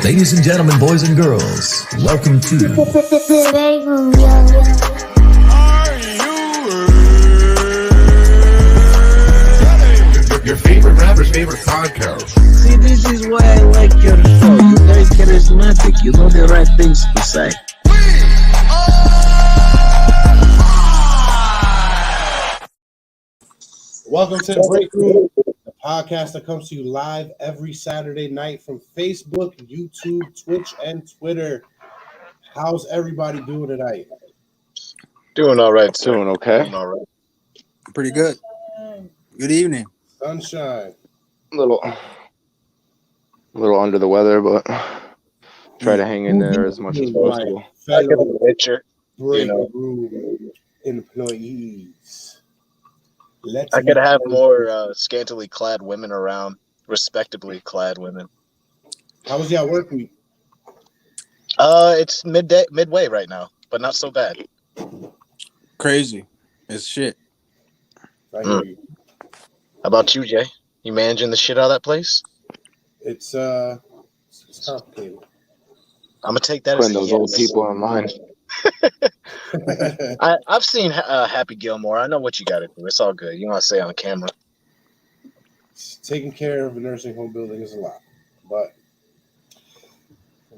Ladies and gentlemen, boys and girls, welcome to BreakRoom, your favorite rapper's favorite podcast. See, this is why I like your show. You're very charismatic. You know the right things to say. Welcome to the BreakRoom, the podcast that comes to you live every Saturday night from Facebook, YouTube, Twitch, and Twitter. How's everybody doing tonight? Doing all right, sir. Doing okay. Doing all right. Pretty good. Good evening. Sunshine. A little under the weather, but try to hang in there as much as possible. Fellow Picture. BreakRoom employees. I could have more scantily clad women around, respectably clad women. How was y'all work week? It's midway right now, but not so bad. Crazy. It's shit. I hear you. How about you, Jay? You managing the shit out of that place? It's complicated. I'm gonna take that Putting as a those yes. old people online. I've seen Happy Gilmore. I know what you got to do. It's all good. You want to say on camera. Taking care of a nursing home building is a lot, but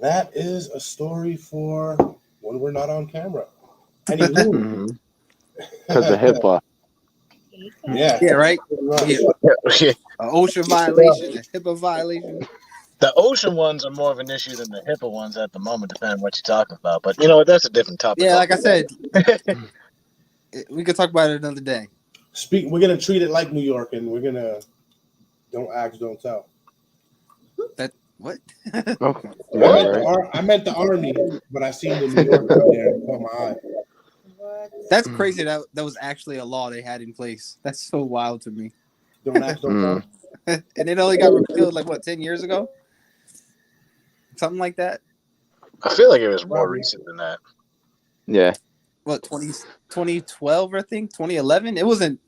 that is a story for when we're not on camera. Anywho, Because of HIPAA. yeah, right? Yeah. An OSHA violation, a HIPAA violation. The ocean ones are more of an issue than the HIPAA ones at the moment, depending on what you're talking about. But you know what? That's a different topic. Yeah, like I said, we could talk about it another day. We're gonna treat it like New York, and we're gonna don't ask, don't tell. That what? Okay. I meant the army, but I seen the New York out there and caught my eye. That's crazy. That was actually a law they had in place. That's so wild to me. Don't ask, don't tell. And it only got repealed like what, 10 years ago? Something like that. I feel like it was more recent than that. Yeah. What, 2012, I think? 2011? It wasn't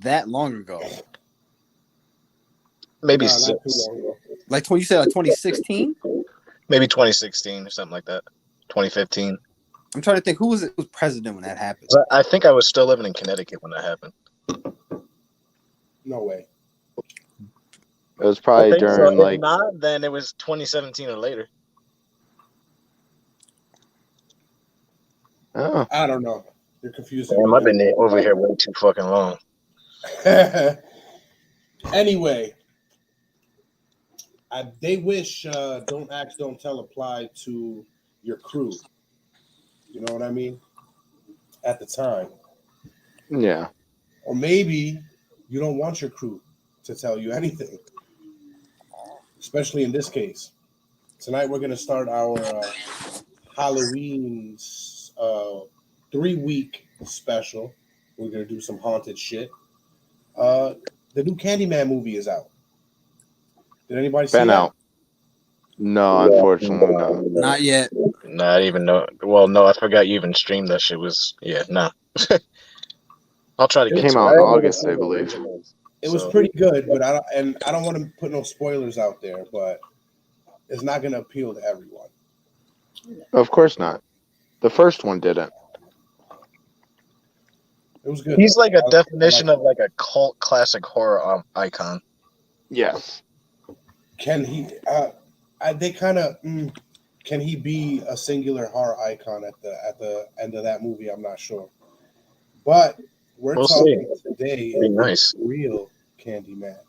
that long ago. Maybe Nah, not too six. long ago. Like you said, like 2016? Maybe 2016 or something like that. 2015. I'm trying to think who was president when that happened. I think I was still living in Connecticut when that happened. No way. It was probably during If not, then it was 2017 or later. Oh. I don't know. You're confusing. Damn, I've been over here way too fucking long. Anyway, they wish don't ask, don't tell apply to your crew. You know what I mean? At the time. Yeah. Or maybe you don't want your crew to tell you anything, especially in this case. Tonight we're going to start our Halloween 3-week special. We're going to do some haunted shit. The new Candyman movie is out. Did anybody see Been that? out. No, unfortunately not. Not yet. Not even know. Well, no, I forgot you even streamed that shit. Nah. I'll try to It get came to out it. in August, I believe. It was pretty good, but I don't want to put no spoilers out there, but it's not going to appeal to everyone. Of course not. The first one didn't. It was good. He's like a definition I of like a cult classic horror icon. Yes. Can he? Can he be a singular horror icon at the end of that movie? I'm not sure, but we're We'll talking today. Be nice. Real Candyman,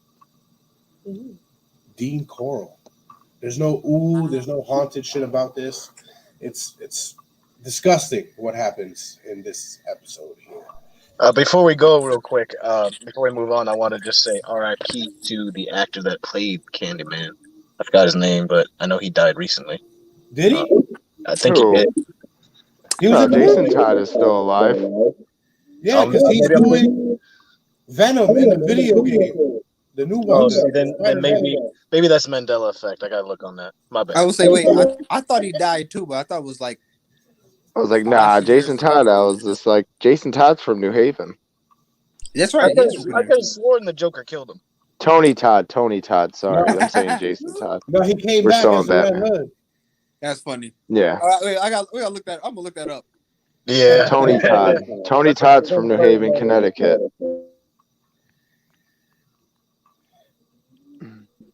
Dean Corll. There's no haunted shit about this. It's disgusting what happens in this episode here. Before we go real quick, before we move on, I want to just say R.I.P. to the actor that played Candyman. I forgot his name, but I know he died recently. Did he? I think Who? he did. He was in the Jason movie. Todd is still alive. Yeah, because he's doing Venom in the video game, the new one. Oh, see, then maybe that's Mandela effect. I gotta look on that. My bad. I would say, wait, I thought he died too, but I thought it was like I was like, nah, Jason Todd. I was just like, Jason Todd's from New Haven. that's I right. could have sworn the Joker killed him. Tony Todd. Sorry, I'm saying Jason Todd. No, he came We're back still as on the Red Batman. Hood. That's funny. Yeah. Wait, we gotta look that. I'm gonna look that up. Yeah. Tony Todd. Tony Todd's from New Haven, Connecticut.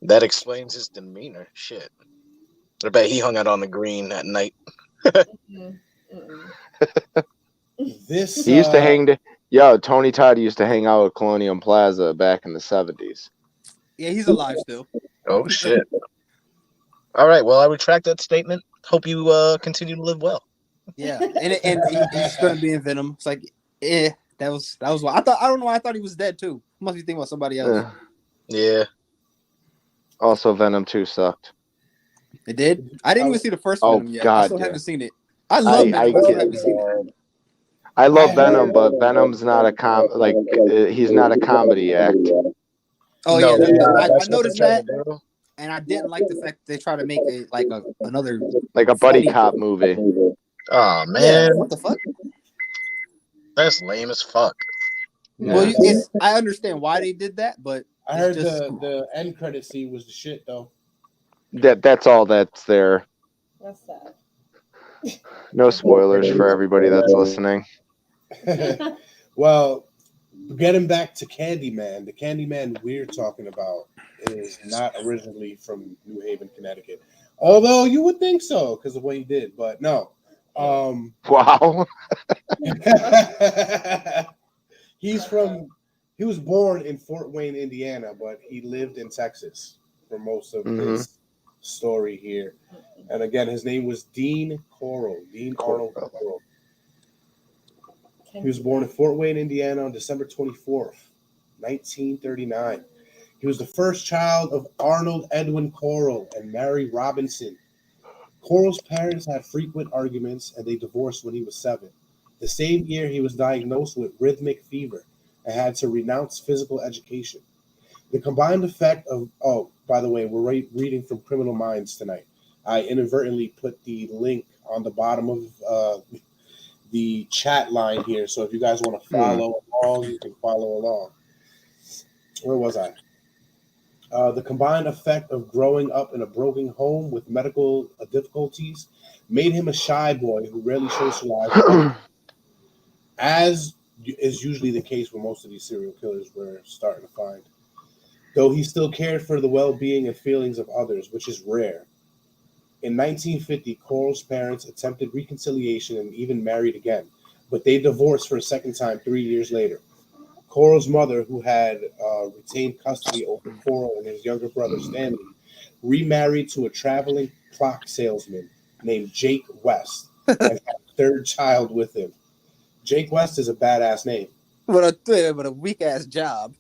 That explains his demeanor. Shit. I bet he hung out on the green at night. This He used to Tony Todd used to hang out at Colonial Plaza back in the 70s. Yeah, he's alive still. Oh shit. All right. Well, I retract that statement. Hope you continue to live well. Yeah, and he's gonna be in Venom. It's like, that was why I don't know why I thought he was dead too. Must be thinking about somebody else. Yeah. Also, Venom 2 sucked. It did. I didn't even see the first Oh, Venom yet. God, I still yeah. haven't seen it. I love Venom. I still haven't seen it. I love Venom, but Venom's not a he's not a comedy act. Oh No, yeah, that's I noticed what they're that, trying to do. and I didn't like the fact that they try to make it like another Like a buddy funny- cop movie. Oh Yeah, man, what the fuck? that's lame as fuck. Yeah. Well, I understand why they did that, but I heard the end credit scene was the shit though. That's all that's there. That's sad. No spoilers for everybody that's listening. Well, getting back to Candyman, the Candyman we're talking about is not originally from New Haven, Connecticut. Although you would think so because of what he did, but no. Wow. He was born in Fort Wayne, Indiana, but he lived in Texas for most of his story here. And again, his name was Dean Arnold Corll. He was born in Fort Wayne, Indiana on December 24th, 1939. He was the first child of Arnold Edwin Corll and Mary Robinson. Corll's parents had frequent arguments and they divorced when he was 7. The same year, he was diagnosed with rhythmic fever and had to renounce physical education. The combined effect of, by the way, we're reading from Criminal Minds tonight. I inadvertently put the link on the bottom of the chat line here. So if you guys want to follow along, you can follow along. Where was I? The combined effect of growing up in a broken home with medical difficulties made him a shy boy who rarely socialized, as is usually the case with most of these serial killers we're starting to find. Though he still cared for the well-being and feelings of others, which is rare. In 1950, Corll's parents attempted reconciliation and even married again, but they divorced for a second time 3 years later. Corll's mother, who had retained custody over Corll and his younger brother Stanley, remarried to a traveling clock salesman named Jake West and had a third child with him. Jake West is a badass name. But a weak ass job.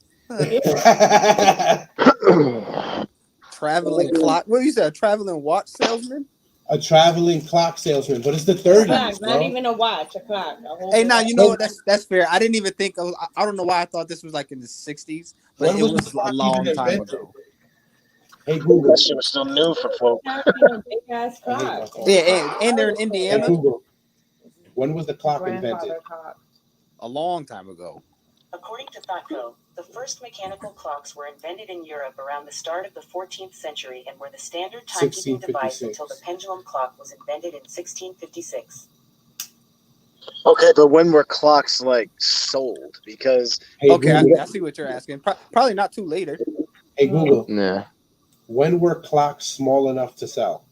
Traveling clock. What you said? A traveling watch salesman? A traveling clock salesman, but it's the 30s. Clock, Bro. not even a watch, a clock. Hey, now you know what? That's fair. I didn't even think. I don't know why I thought this was like in the 60s, but When it was was the clock a long even time invented? ago. Hey Google. That shit was still new for folk. Big ass I hate clock. my phone. Yeah, and they're in Hey Indiana Google. When was the clock invented? Grandfather clock. a long time ago. According to ThoughtCo, the first mechanical clocks were invented in Europe around the start of the 14th century and were the standard timekeeping device 1656. until the pendulum clock was invented in 1656. Okay, but when were clocks like sold? Because Hey Okay, Google. I see what you're asking. Probably not too later. Hey Google. Yeah. When were clocks small enough to sell?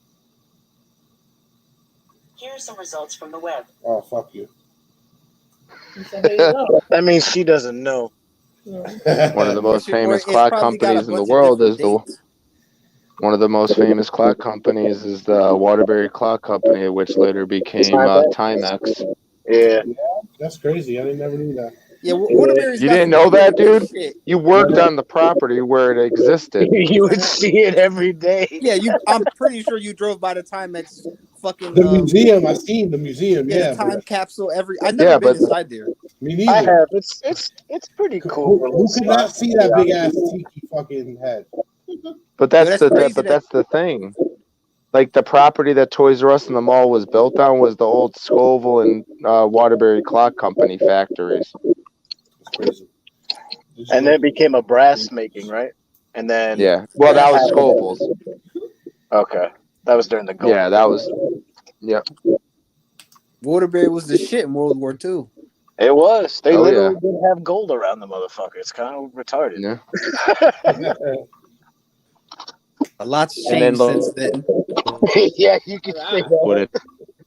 Here are some results from the web. Oh, fuck you. So here you go. that means she doesn't know. One of the most famous It's clock probably got a companies in the bunch of world different is the dates. one of the most famous clock companies is the Waterbury Clock Company, which later became Timex. Yeah. That's crazy. I never knew that. Yeah, Waterbury's You got didn't some know that, really good dude? shit. You worked on the property where it existed. You would see it every day. Yeah, I'm pretty sure you drove by the Timex fucking The museum. I've seen the museum. yeah, Yeah, the time but capsule. I've never Yeah, been but- inside there. me I neither. have. It's pretty cool. Who could not see that big ass tiki fucking head? But Yo, that's that's crazy that's the thing. Like the property that Toys R Us and the mall was built on was the old Scoville and Waterbury Clock Company factories. It's crazy. And then it became a brass making, right? and then Yeah. Well, that was Scoville's. Okay, that was during the Gold. Yeah, that was. Yep. Waterbury was the shit in World War II. It was. They Oh, literally did have gold around the mother. It's kind of retarded. Yeah. A lot's And then changed since then. yeah, you could say that. Would it?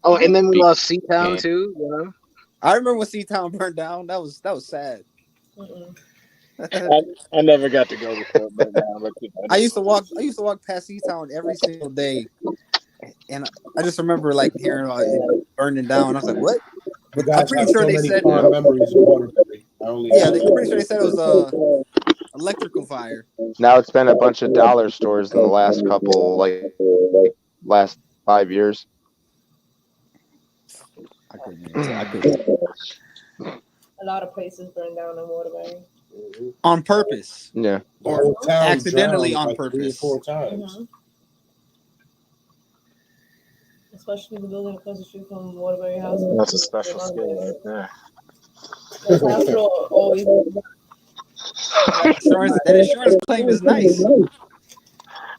Oh, and then we lost Seatown too. You know, I remember when Seatown burned down. That was sad. I never got to go before it burned down. I used to walk past Seatown every single day, and I just remember like hearing it burning down. I was like, "What?" You I'm guys pretty have sure so they many said. fond memories of Waterbury. I'm pretty sure they said it was a electrical fire. Now it's been a bunch of dollar stores in the last last 5 years. I couldn't. A lot of places burned down in Waterbury. On purpose. Yeah. The whole town Accidentally drowned on like 3 or purpose. 4 times. Especially the building across the street from Waterbury House. That's a special skill right there. The hospital always. That insurance claim is nice.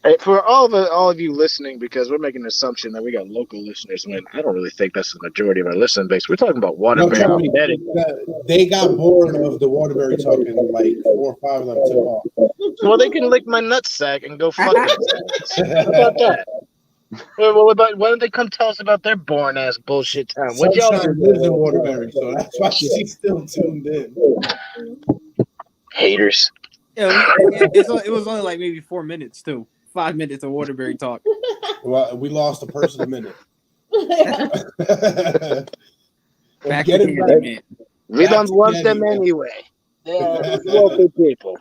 Hey, for all of you listening, because we're making an assumption that we got local listeners, when I don't really think that's the majority of our listening base. We're talking about No, Waterbury. trust me, they got bored of the Waterbury talking, like 4 or 5 of them took off. Well, they can lick my nutsack and go fuck themselves. How about that? Why don't they come tell us about their boring ass bullshit time? What y'all Sunshine lives in Waterbury, so that's why she's still tuned in. haters? Yeah, it was only like maybe 4 minutes too. 5 minutes of Waterbury talk. Well, we lost a person a minute. Back Get to it Candyman. back. We don't want Candyman. them anyway. They're local people.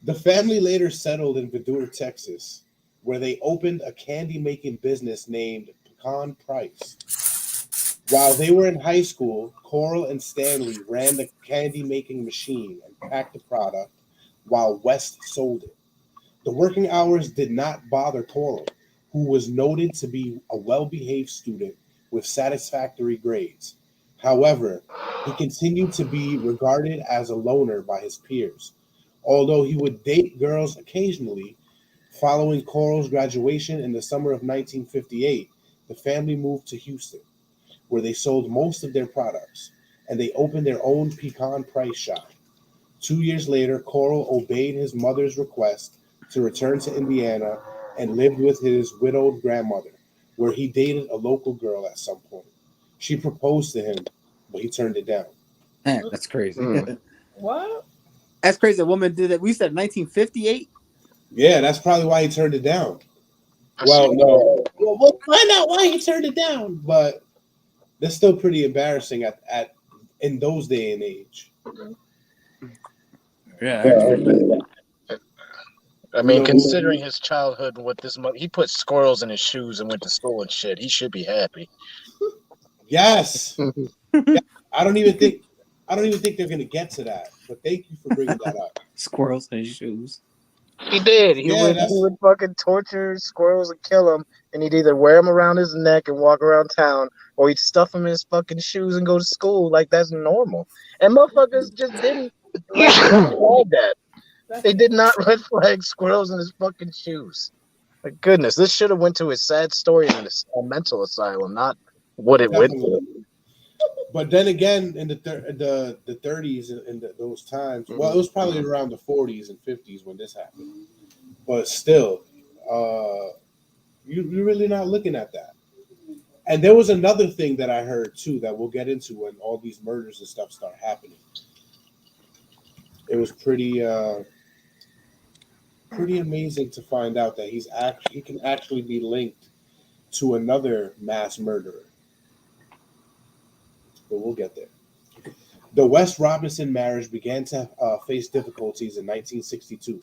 The family later settled in Vidor, Texas, where they opened a candy-making business named Pecan Price. While they were in high school, Corll and Stanley ran the candy-making machine and packed the product, while West sold it. The working hours did not bother Corll, who was noted to be a well-behaved student with satisfactory grades. However, he continued to be regarded as a loner by his peers. Although he would date girls occasionally, following Corll's graduation in the summer of 1958, the family moved to Houston, where they sold most of their products, and they opened their own Pecan Price shop. 2 years later, Corll obeyed his mother's request to return to Indiana and lived with his widowed grandmother, where he dated a local girl at some point. She proposed to him, but he turned it down. Man, that's crazy. What? That's crazy. A woman did that. We said 1958. Yeah, that's probably why he turned it down. Well, no. Well, we'll find out why he turned it down, but that's still pretty embarrassing at in those day and age. Yeah. I mean, considering his childhood and what this he put squirrels in his shoes and went to school and shit. He should be happy. Yes. Yeah, I don't even think they're gonna get to that. But thank you for bringing that up. Squirrels in his shoes. He did. He would fucking torture squirrels and kill them, and he'd either wear them around his neck and walk around town, or he'd stuff them in his fucking shoes and go to school like that's normal. And motherfuckers just didn't like that. They did not red flag squirrels in his fucking shoes. My goodness, this should have went to his sad story in a mental asylum, not what it went to. But then again, in the 30s and those times, well, it was probably around the 40s and 50s when this happened. But still, you're really not looking at that. And there was another thing that I heard too that we'll get into when all these murders and stuff start happening. It was pretty amazing to find out that he can actually be linked to another mass murderer. But we'll get there. The West Robinson marriage began to face difficulties in 1962.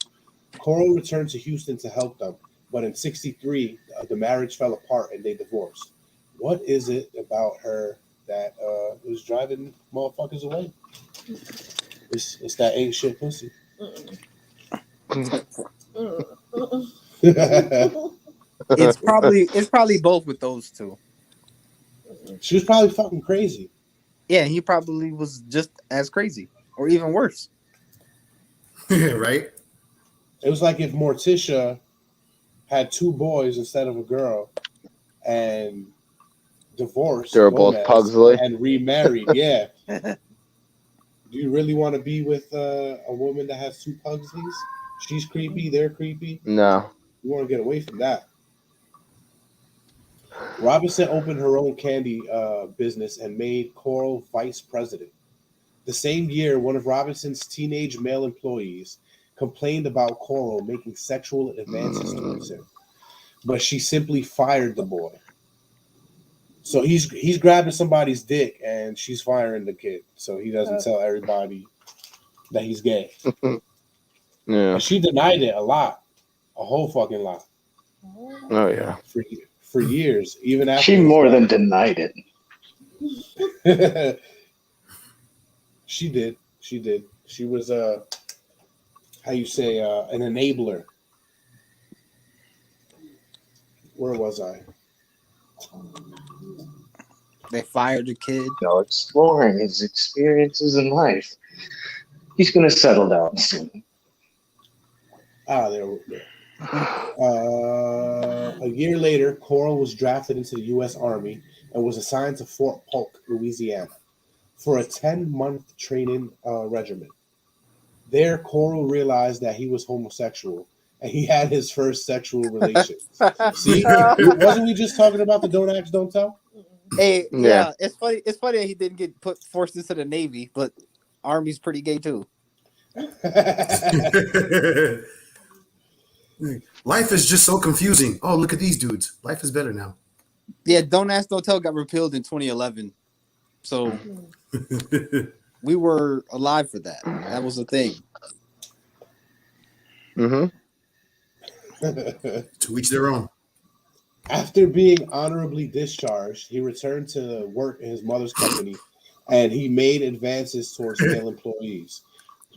Corll returned to Houston to help them, but in 63, the marriage fell apart and they divorced. What is it about her that was driving motherfuckers away? It's that ain't shit pussy. It's probably both with those two. She was probably fucking crazy. Yeah, he probably was just as crazy or even worse. Right? It was like if Morticia had 2 boys instead of a girl and divorced They were both Gomez Pugsley. and remarried. Yeah. Do you really want to be with a woman that has 2 Pugsleys? She's creepy. They're creepy. No. You want to get away from that. Robinson opened her own candy business and made Corll vice president. The same year, one of Robinson's teenage male employees complained about Corll making sexual advances towards him, but she simply fired the boy. So he's grabbing somebody's dick and she's firing the kid, so he doesn't tell everybody that he's gay. Yeah. And she denied it a lot, a whole fucking lot. Oh yeah. For years, even after She more than denied it. She did. She was how you say an enabler. Where was I? They fired the kid. No, exploring his experiences in life. He's gonna settle down soon. There. A year later, Corll was drafted into the U.S. Army and was assigned to Fort Polk, Louisiana, for a 10-month training regiment. There, Corll realized that he was homosexual, and he had his first sexual relations. See, wasn't we just talking about the don't ask, don't tell? Hey, Yeah. it's funny. It's funny that he didn't get forced into the Navy, but Army's pretty gay too. Life is just so confusing. Oh, look at these dudes. Life is better now. Yeah, Don't Ask, Don't Tell got repealed in 2011, so we were alive for that. That was a thing. Mm-hmm. To each their own. After being honorably discharged, he returned to work in his mother's company, and he made advances towards male employees.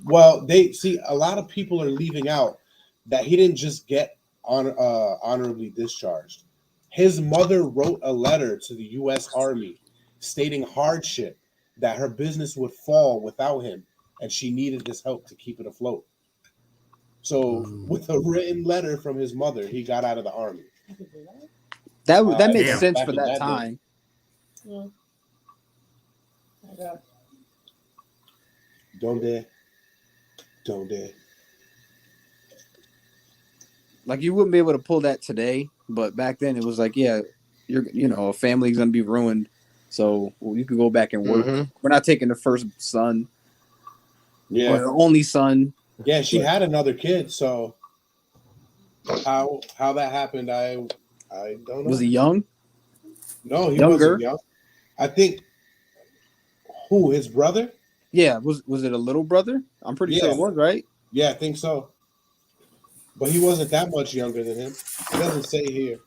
Well, a lot of people are leaving out that he didn't just get honorably discharged. His mother wrote a letter to the U.S. Army stating hardship, that her business would fall without him, and she needed his help to keep it afloat. So, with a written letter from his mother, he got out of the Army. That makes Damn. sense Back for in that that time. Yeah. Okay. Don't dare. Like you wouldn't be able to pull that today, but back then it was like, yeah, a family's gonna be ruined, so you could go back and work. Mhm. We're not taking the first son, or Yeah, the only son. yeah. She had another kid, so how that happened, I don't know. Was he young? No, he Younger? wasn't young. I think his brother? Yeah. Was it a little brother? I'm pretty sure it was, right? Yeah, I think so. But he wasn't that much younger than him. It doesn't say here.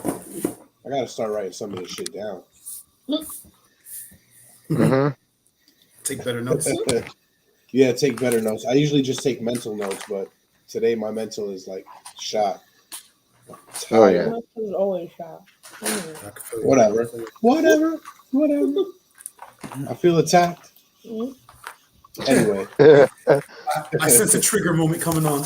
I gotta start writing some of this shit down. Mm-hmm. Take better notes. Yeah, take better notes. I usually just take mental notes, but today my mental is like shot. Oh yeah. My was always shot. Whatever. I feel attacked. Anyway. I sense a trigger moment coming on.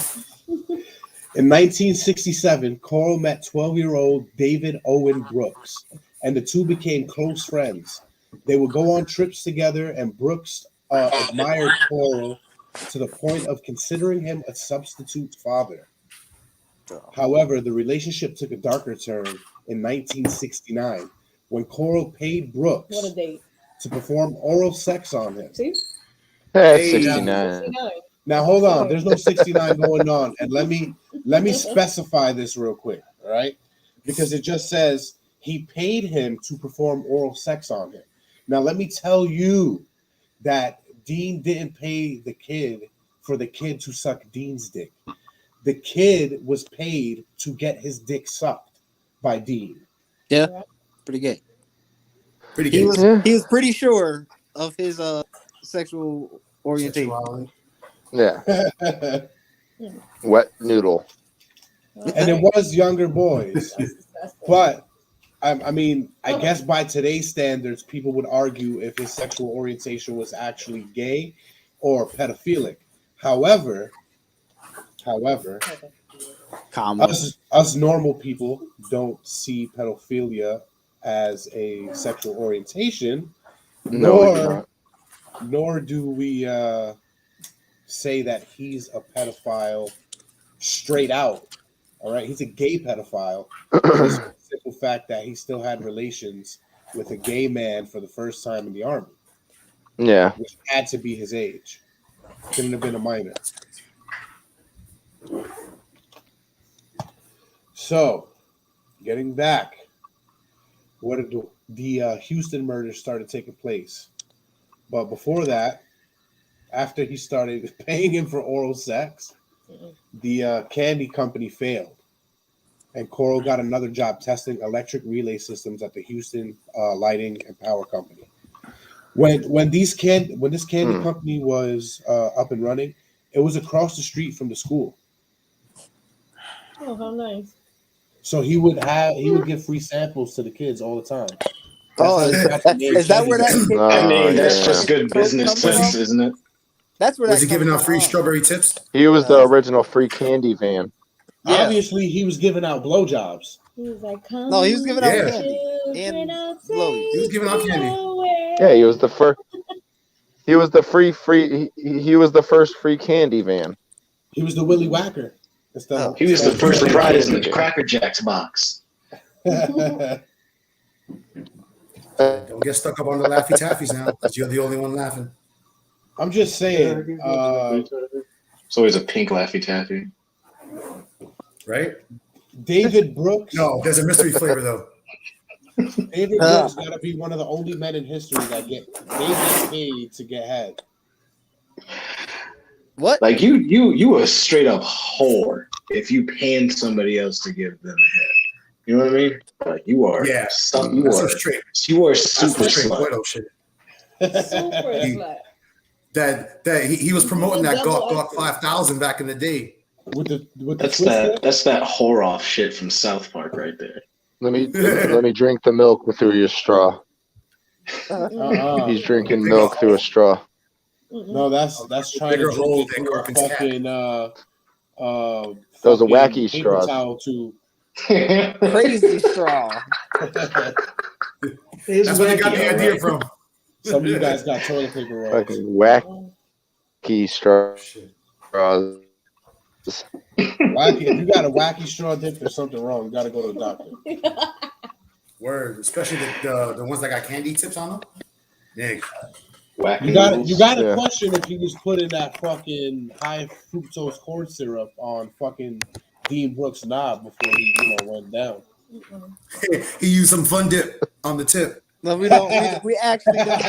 In 1967, Corll met 12-year-old David Owen Brooks, and the two became close friends. They would go on trips together, and Brooks admired Corll to the point of considering him a substitute father. However, the relationship took a darker turn in 1969 when Corll paid Brooks What a date. to perform oral sex on him. See? That's Hey, 69. 69. Now hold on, there's no 69 going on, and let me specify this real quick, all right? Because it just says he paid him to perform oral sex on him. Now let me tell you that Dean didn't pay the kid for the kid to suck Dean's dick. The kid was paid to get his dick sucked by Dean. Yeah, pretty gay. Pretty He good. was pretty sure of his sexual orientation. Sexuality. Yeah. Wet noodle. And it was younger boys. But I mean, I guess by today's standards, people would argue if his sexual orientation was actually gay or pedophilic. However, Comma. us normal people don't see pedophilia as a sexual orientation, No, nor do we say that he's a pedophile straight out. All right, he's a gay pedophile. Just the simple fact that he still had relations with a gay man for the first time in the army. Yeah. Which had to be his age. Couldn't have been a minor. So, getting back, what did the Houston murders started taking place? But before that, after he started paying him for oral sex, the candy company failed, and Corll got another job testing electric relay systems at the Houston Lighting and Power Company. When this candy company was up and running, it was across the street from the school. Oh, how nice! So he would give free samples to the kids all the time. Oh, is that where that? I mean, that's just good business sense, isn't it? That's where Was he giving out free strawberry tips? He was the original free candy van. Yeah. Obviously, he was giving out blowjobs. He was like, No, he was giving out Yeah. candy and blowies. He was giving out candy. Yeah, he was the first. He was the He was the first free candy van. He was the Willy Whacker. He was the first prize in the Cracker Jacks box. Don't get stuck up on the Laffy Taffies now, because you're the only one laughing. I'm just saying. It's always a pink Laffy Taffy. Right? David Brooks. No, there's a mystery flavor, though. David Brooks got to be one of the only men in history that get paid to get head. What? Like you a straight up whore if you paying somebody else to give them head. You know what I mean? Like you are. Yeah. You are super slut. Shit. Super slut. That he was promoting that Gawk 5000 back in the day. That's that whore off shit from South Park right there. Let me drink the milk through your straw. He's drinking milk through a straw. No, that's trying to drink it through a fucking Those are wacky straws. Crazy straw. That's where they got the idea from. Some of you guys got toilet paper rolls. Fucking wacky straws. Wacky. If you got a wacky straw dip, there's something wrong. You got to go to the doctor. Word, especially the ones that got candy tips on them. Yeah. You got to question if he was putting that fucking high fructose corn syrup on fucking Dean Brooks' knob before he went down. He used some fun dip on the tip. No, we don't. We actually don't.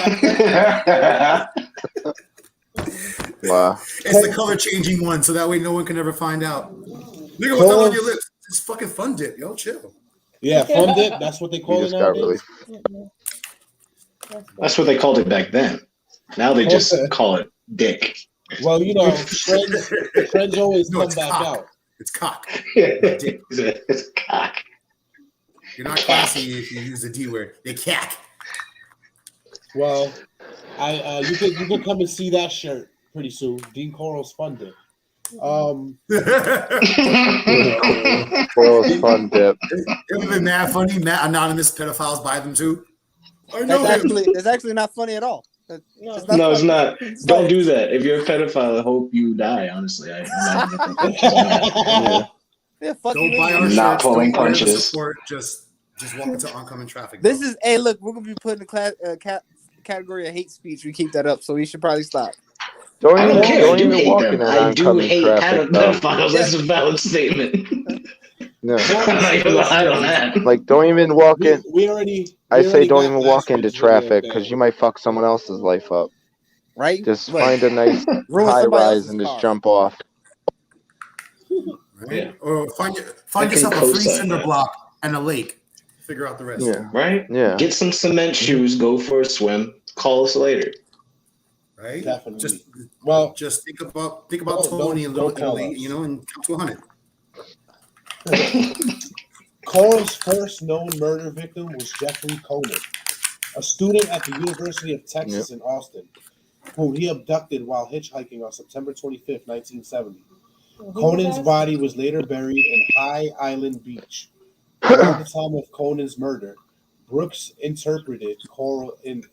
Wow. It's the color changing one, so that way no one can ever find out. Nigga, what's on your lips? It's fucking fun dip, yo. Chill. Yeah, fun dip. That's what they call it nowadays. That's what they called it back then. Now they just call it dick. Well, trends always come back out. It's cock. It's cock. You're not classy if you use the D word. They cack. Well, you can come and see that shirt pretty soon. Dean Corll's fun dip. Corll's fun dip. It would have been mad funny. Mad anonymous pedophiles buy them too. It's actually not funny at all. No, it's not. Don't do that. If you're a pedophile, I hope you die. Honestly, Yeah, don't buy our not shirts, pulling don't punches. Support, just walk into oncoming traffic. This is look. We're gonna be put in the category of hate speech. We keep that up, so we should probably stop. Don't I don't care. I do hate walk them. in I do oncoming hate traffic, pedophiles. That's a valid statement. No. I'm not gonna lie on that. Like, don't even walk in. I say don't even walk got into traffic because you might fuck someone else's life up. Right? Just find a nice Ruin high somebody rise else's and just car. jump off. Right? Yeah. Or find I yourself can a free co-sign cinder that. block and a lake. Figure out the rest. Yeah. Right? Yeah. Get some cement shoes. Go for a swim. Call us later. Right? Definitely. Just think about don't- Tony and don't call Italy, us. and count to 100. Corll's first known murder victim was Jeffrey Coleman, a student at the University of Texas in Austin. whom he abducted while hitchhiking on September 25th, 1970. Conan's body was later buried in High Island Beach. Around the time of Conan's murder, Brooks interpreted Corll in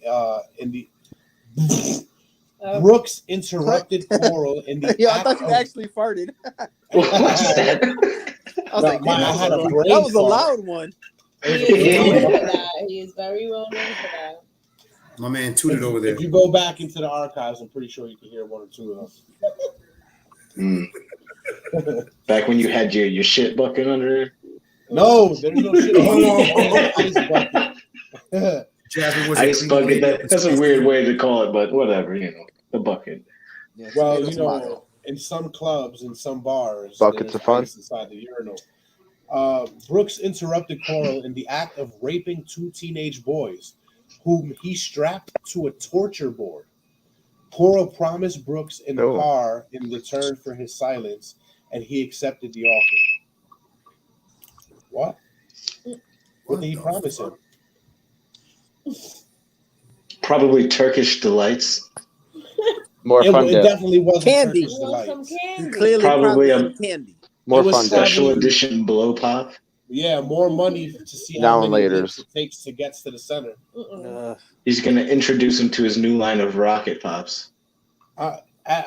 the Brooks interrupted Corll in the I thought you actually farted. What's that? I was like, I had a brain that was a fart. loud one. He is known for that. He is very well known for that. My man tooted over there. If you go back into the archives, I'm pretty sure you can hear one or two of them. Back when you had your shit bucket under there? No, there's no shit. Ice bucket. That's a weird way to call it, but whatever, the bucket. Yeah, well, in some clubs, in some bars, buckets of fun inside the urinal. Brooks interrupted Corll in the act of raping 2 teenage boys, whom he strapped to a torture board. Corll promised Brooks in the car in return for his silence, and he accepted the offer. What? What did he promise him? Probably Turkish delights. More fun. It definitely wasn't candy. Turkish delights. Clearly, probably candy. More it was fun. Special edition blow pop. Yeah, more money to see Now how many later. minutes it takes to get to the center. He's going to introduce him to his new line of rocket pops.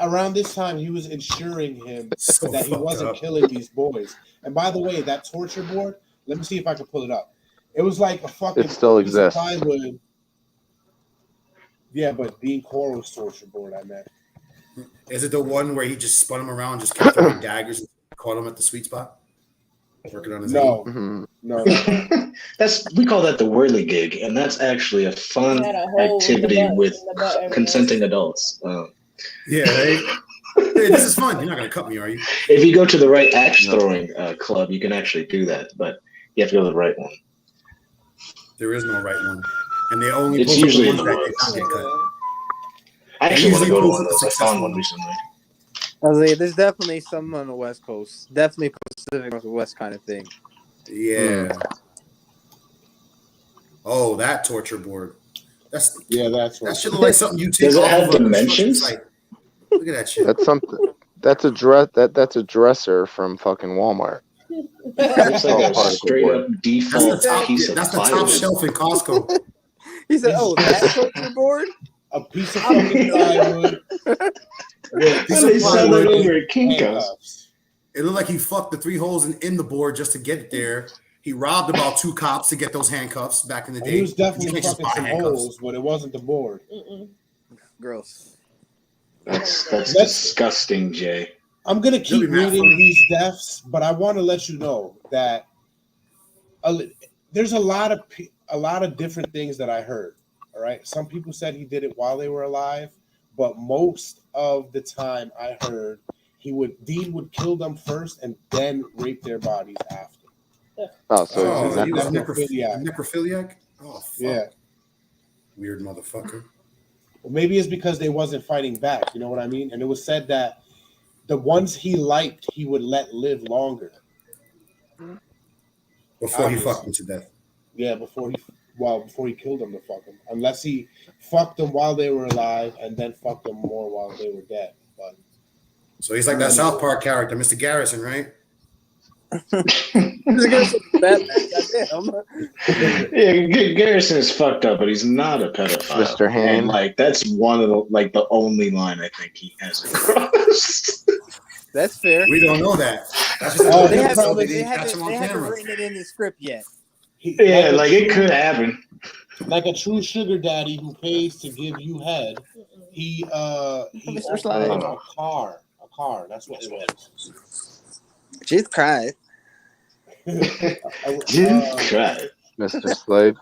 Around this time, he was ensuring him that he wasn't killing these boys. And by the way, that torture board, let me see if I can pull it up. It was like a fucking... It still exists. Plywood. Yeah, but Dean Corll's torture board, I meant. Is it the one where he just spun him around, just kept throwing daggers and caught him at the sweet spot? Working on his No. We call that the whirly gig, and that's actually a fun activity with consenting adults. Yeah, right? Hey, this is fun. You're not gonna cut me, are you? If you go to the right axe throwing club, you can actually do that, but you have to go to the right one. There is no right one, and they only. It's usually in the ones works. that get cut. I actually want to go to post one of those. I found one recently. I was like, there's definitely some on the West Coast. Definitely Pacific Northwest kind of thing. Yeah. Oh, that torture board. That should look like something you take. Does it off have of a dimensions? construction site. Look at that shit. That's something. That's a that's a dresser from fucking Walmart. It's like a straight up default piece of That's the top plywood. shelf in Costco. He said, "Oh, that torture board, a piece of fucking plywood." They sell it over at Kinko's. It looked like he fucked the 3 holes in the board just to get it there. He robbed about 2 cops to get those handcuffs back in the day. He was definitely You can't just fucking buy some handcuffs. holes, but it wasn't the board. gross." That's disgusting, Jay. I'm gonna keep Really, Matt, reading funny. these deaths, but I want to let you know that there's a lot of different things that I heard. All right, some people said he did it while they were alive, but most of the time I heard Dean would kill them first and then rape their bodies after. Oh, so Oh, he was necrophiliac. necrophiliac? Oh, fuck. Yeah. Weird motherfucker. Well, maybe it's because they wasn't fighting back. You know what I mean? And it was said that the ones he liked, he would let live longer. Before he fucked him to death. Yeah, before he killed them to fuck them. Unless he fucked them while they were alive and then fucked them more while they were dead. But So he's like that South Park character, Mr. Garrison, right? Yeah, Garrison is fucked up, but he's not a pedophile. Mr. Hand. And that's one of the only line I think he has crossed. That's fair. We don't know that. That's just They they haven't catch him on written camera. it in the script yet. It could happen. Like a true sugar daddy who pays to give you head, he Mr. offered Slide. him a car. That's what it was. She's cried. Mr. Slade.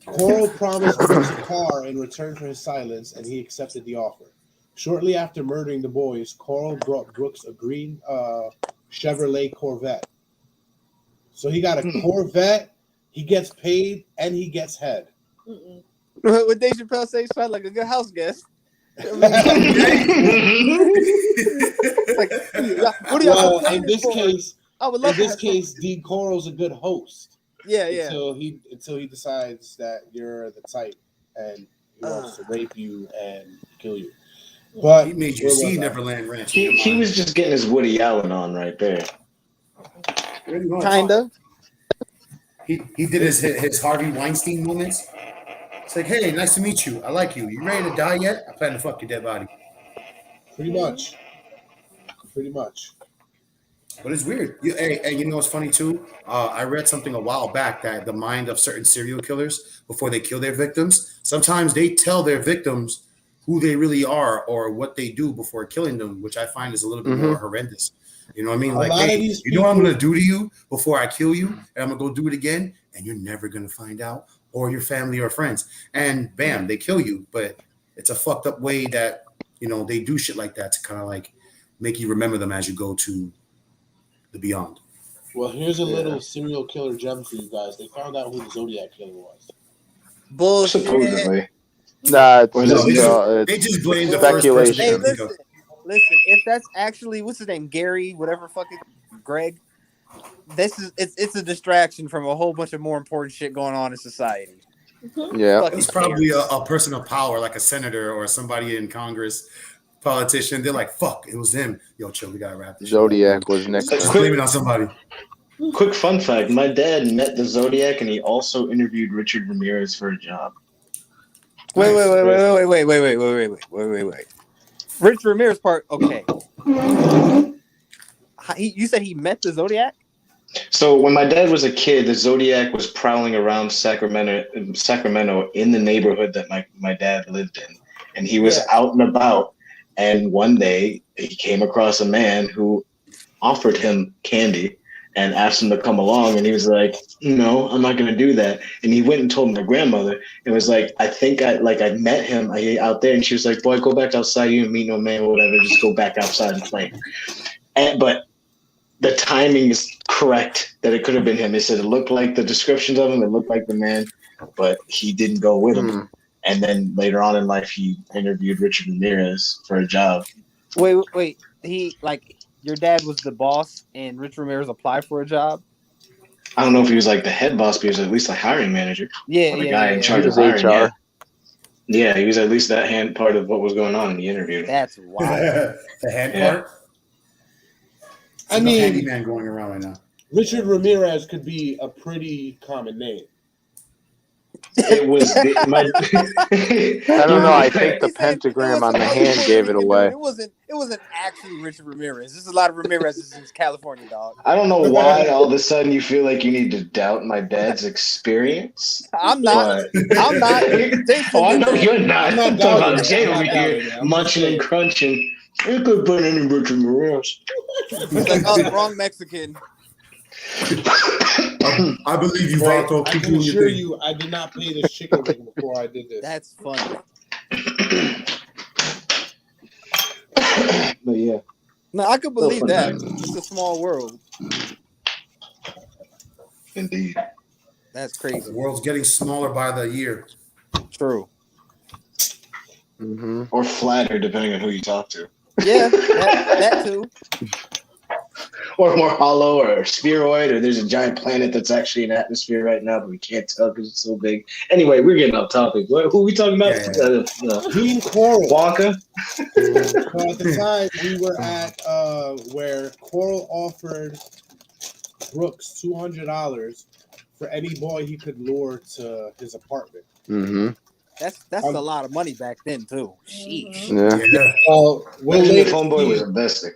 Corll promised Brooks a car in return for his silence, and he accepted the offer. Shortly after murdering the boys, Corll brought Brooks a green Chevrolet Corvette. So he got a Corvette, he gets paid, and he gets head. What Dave Chappelle say? Sound like a good house guest. Well, in this case, Dean Corll's a good host. Yeah. Until he decides that you're the type, and He wants to rape you and kill you. But he made you see Neverland Ranch. He was just getting his Woody Allen on right there. Kinda. He did his Harvey Weinstein moments. It's like, hey, nice to meet you. I like you. You ready to die yet? I plan to fuck your dead body. Pretty much. But it's weird. And you know what's funny too? I read something a while back that the mind of certain serial killers, before they kill their victims, sometimes they tell their victims who they really are or what they do before killing them, which I find is a little bit more horrendous. You know what I mean? Like, hey, you know what I'm going to do to you before I kill you, and I'm going to go do it again, and you're never going to find out, or your family or friends. And bam, they kill you. But it's a fucked up way that, you know, they do shit like that to kind of like make you remember them as you go to the beyond. Well, here's a little serial killer gem for you guys. They found out who the Zodiac killer was. Bullshit. Supposedly. Nah, They just blame the first person. Hey, listen, if that's actually, what's his name, Gary, whatever fucking Greg, it's a distraction from a whole bunch of more important shit going on in society. Yeah, he's probably a person of power, like a senator or somebody in Congress, politician. They're like, fuck, it was him. Yo, chill, we gotta wrap this Zodiac shit was next. Just blame it on somebody. Quick fun fact: my dad met the Zodiac, and he also interviewed Richard Ramirez for a job. Wait. Rich Ramirez part, okay. You said he met the Zodiac? So when my dad was a kid, the Zodiac was prowling around Sacramento in the neighborhood that my dad lived in. And he was out and about. And one day he came across a man who offered him candy and asked him to come along. And he was like, no, I'm not going to do that. And he went and told my grandmother. It was like, I think I met him out there. And she was like, boy, go back outside. You didn't meet no man or whatever. Just go back outside and play. But the timing is correct that it could have been him. It said it looked like the descriptions of him. It looked like the man, but he didn't go with him. And then later on in life, he interviewed Richard Ramirez for a job. Wait. He, like, your dad was the boss and Rich Ramirez applied for a job? I don't know if he was like the head boss, but he was at least a hiring manager. The guy in charge of hiring. HR. Yeah, he was at least that hand part of what was going on in the interview. That's wild. The hand part? I mean, Candyman going around right now. Richard Ramirez could be a pretty common name. It was I don't know. I think the pentagram on the hand gave it away. It wasn't actually Richard Ramirez. There's a lot of Ramirez's in California, dog. I don't know why all of a sudden you feel like you need to doubt my dad's experience. I'm not. Oh, I know you're not. I'm talking about Jay over here munching and crunching. You could put any Richard Ramirez. It's like, oh, the wrong Mexican. I believe you, Vato. I can assure you, I did not pay this chicken wing before I did this. That's funny. But yeah. No, I could believe that. It's a small world. Indeed. That's crazy. The world's getting smaller by the year. True. Mm-hmm. Or flatter, depending on who you talk to. Yeah, that too. Or more hollow or spheroid, or there's a giant planet that's actually an atmosphere right now, but we can't tell because it's so big. Anyway, we're getting off topic. Who are we talking about? Gene Corll. Wonka? So at the time, we were at where Corll offered Brooks $200 for any boy he could lure to his apartment. Mm-hmm. That's a lot of money back then too. Sheesh. Yeah. We'll later homeboy was investing.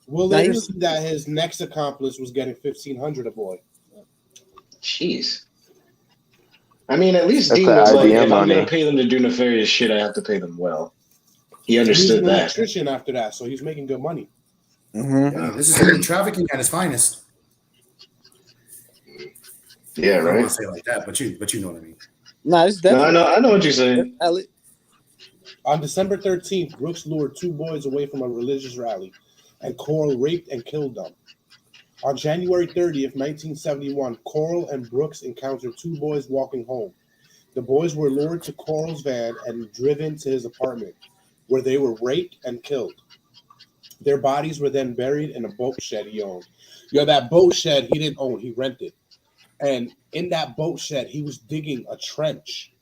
We'll later see that his next accomplice was getting $1,500 a boy. Jeez. I mean, at least That's Dean was like, if I'm money. going to pay them to do nefarious shit, I have to pay them well. He understood He's an that. electrician after that, so he's making good money. Mm-hmm. Yeah, this is human trafficking at its finest. Yeah, I don't right. want to say it like that, but you know what I mean. Nah, it's definitely. I know what you're saying. On December 13th, Brooks lured two boys away from a religious rally, and Corll raped and killed them. On January 30th, 1971, Corll and Brooks encountered two boys walking home. The boys were lured to Corll's van and driven to his apartment, where they were raped and killed. Their bodies were then buried in a boat shed he owned. That boat shed he didn't own, he rented. And in that boat shed, he was digging a trench.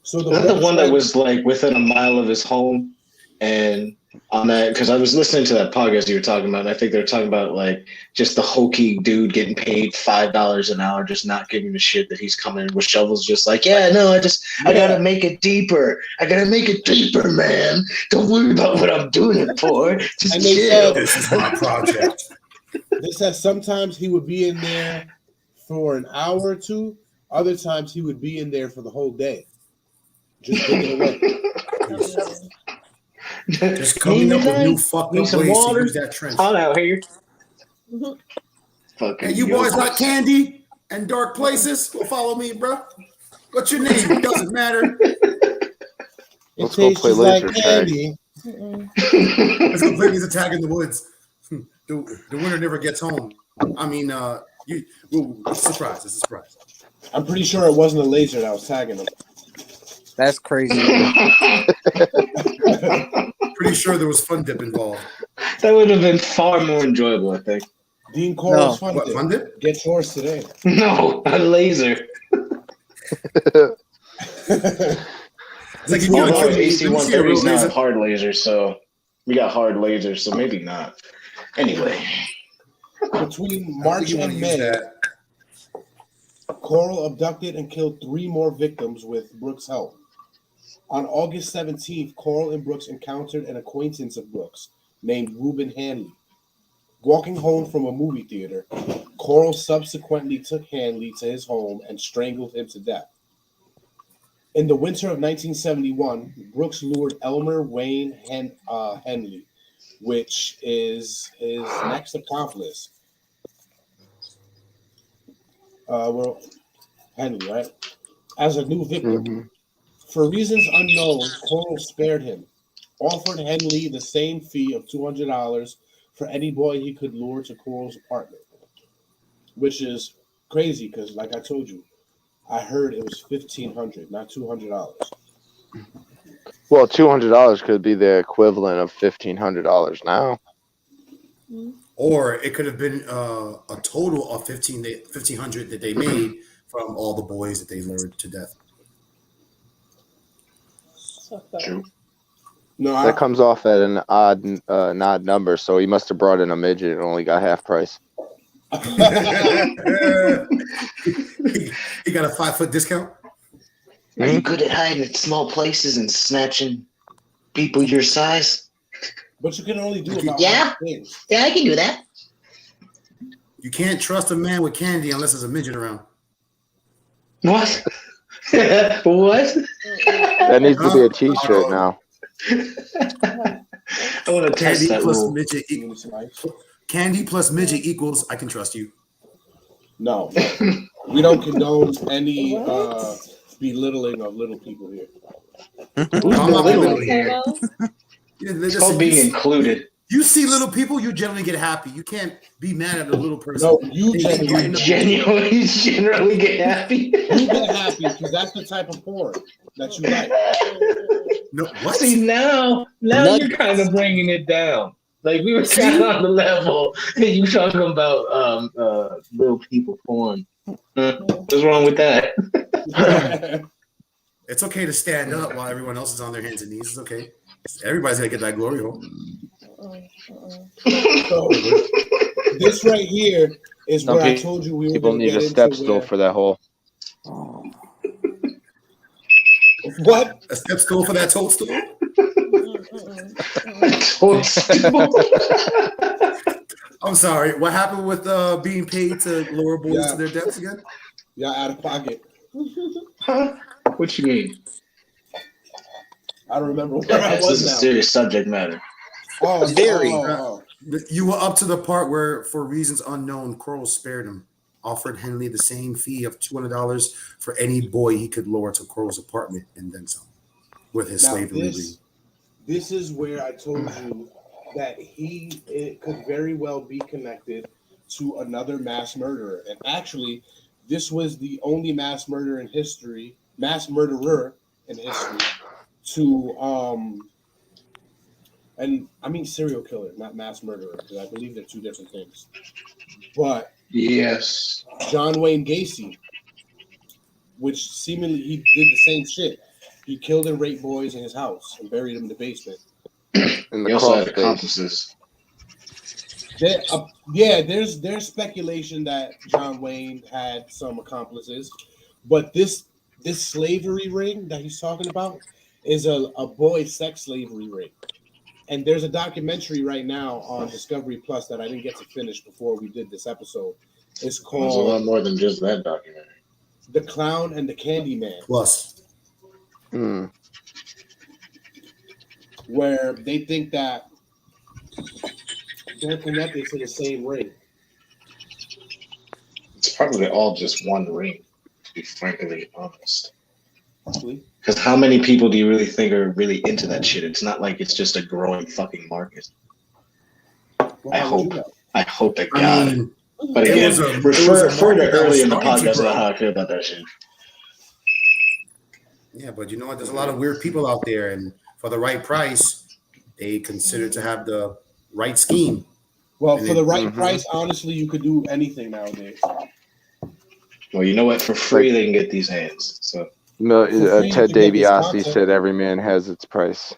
So the Wasn't the Brooks one that went- was like within a mile of his home, and on that, because I was listening to that podcast you were talking about, and I think they were talking about like just the hokey dude getting paid $5 an hour, just not giving a shit that he's coming with shovels, just like, yeah, no, I gotta make it deeper. I gotta make it deeper, man. Don't worry about what I'm doing it for. Just And they chill. said- This is my project. They said sometimes he would be in there for an hour or two. Other times he would be in there for the whole day. Just digging away. Just coming up with new fucked Need up some ways water? to use that trench. Hot out here. Fucking Hey, you boys yokels. like candy and dark places? Well, follow me, bro. What's your name? Doesn't matter. Let's go play laser tag. candy. Let's go play these Attack in the Woods. The winner never gets home. I mean, it's a surprise. It's a surprise. I'm pretty sure it wasn't a laser that was tagging him. That's crazy. Pretty sure there was fun dip involved. That would have been far more enjoyable, I think. Dean Corll's No. fun. What, fun dip? Get yours today. No, a laser. It's like you Although gotta kill me. AC Let me see a real 130s now laser. have hard lasers, so we got hard lasers, so maybe not. Anyway, Between I think March you wanna and use May, that. Corll abducted and killed 3 more victims with Brooks' help. On August 17th, Corll and Brooks encountered an acquaintance of Brooks named Reuben Henley. Walking home from a movie theater, Corll subsequently took Henley to his home and strangled him to death. In the winter of 1971, Brooks lured Elmer Wayne Henley, which is his next accomplice. Henley, right? As a new victim. Mm-hmm. For reasons unknown, Corll spared him, offered Henley the same fee of $200 for any boy he could lure to Corll's apartment, which is crazy because, like I told you, I heard it was $1,500, not $200. Well, $200 could be the equivalent of $1,500 now. Or it could have been a total of $1,500 that they made from all the boys that they lured to death. true. No, That comes off at an odd number, so he must have brought in a midget and only got half price. He got a 5-foot discount. Are you good at hiding in small places and snatching people your size? but you can only do about Yeah. 5 things. Yeah, I can do that. You can't trust a man with candy unless there's a midget around. What? What? That needs to be a t-shirt now. I want to test Candy that plus rule. midget. You need some ice? Candy plus midget equals I can trust you. No, we don't condone any belittling of little people here. I'm not belittling here. Yeah, It's called being included. You see little people, you generally get happy. You can't be mad at a little person. No, you They- You generally get happy. You get happy because that's the type of porn that you like. No, what? See, now Nuggets. you're kind of bringing it down. Like we were kind of on the level, and you talking about little people porn. What's wrong with that? It's okay to stand up while everyone else is on their hands and knees. It's okay. Everybody's gonna get that glory hole. So, this right here is Some where I told you we were People going to need get a step into stool where, for that hole. what? A step stool for that toadstool. I'm sorry. What happened with being paid to lower boys to their deaths again? Yeah, out of pocket. Huh? What you mean? I don't remember where I This was is a now. serious subject matter. Oh, Very. You were up to the part where, for reasons unknown, Corll spared him, offered Henley the same fee of $200 for any boy he could lure to Corll's apartment, and then some, with his Now, slavery. this is where I told you that it could very well be connected to another mass murderer. And actually, this was the only mass murderer in history to and I mean serial killer, not mass murderer, because I believe they're two different things. But Yes. John Wayne Gacy, which seemingly he did the same shit. He killed and raped boys in his house and buried them in the basement. He also had accomplices. There's speculation that John Wayne had some accomplices, but this slavery ring that he's talking about is a boy sex slavery ring. And there's a documentary right now on Discovery Plus that I didn't get to finish before we did this episode. It's called... There's a lot more than just that documentary. The Clown and the Candyman. Plus. Where they think that they're connected to the same ring. It's probably all just one ring, to be frankly honest. Because how many people do you really think are really into that shit? It's not like it's just a growing fucking market. I hope that God. But again, refer to early in the podcast about how I feel about that shit. Yeah, but you know what? There's a lot of weird people out there, and for the right price, they consider to have the right scheme. Well, for the right price, honestly, you could do anything nowadays. Well, you know what? For free, they can get these hands. So Ted DiBiase said every man has its price.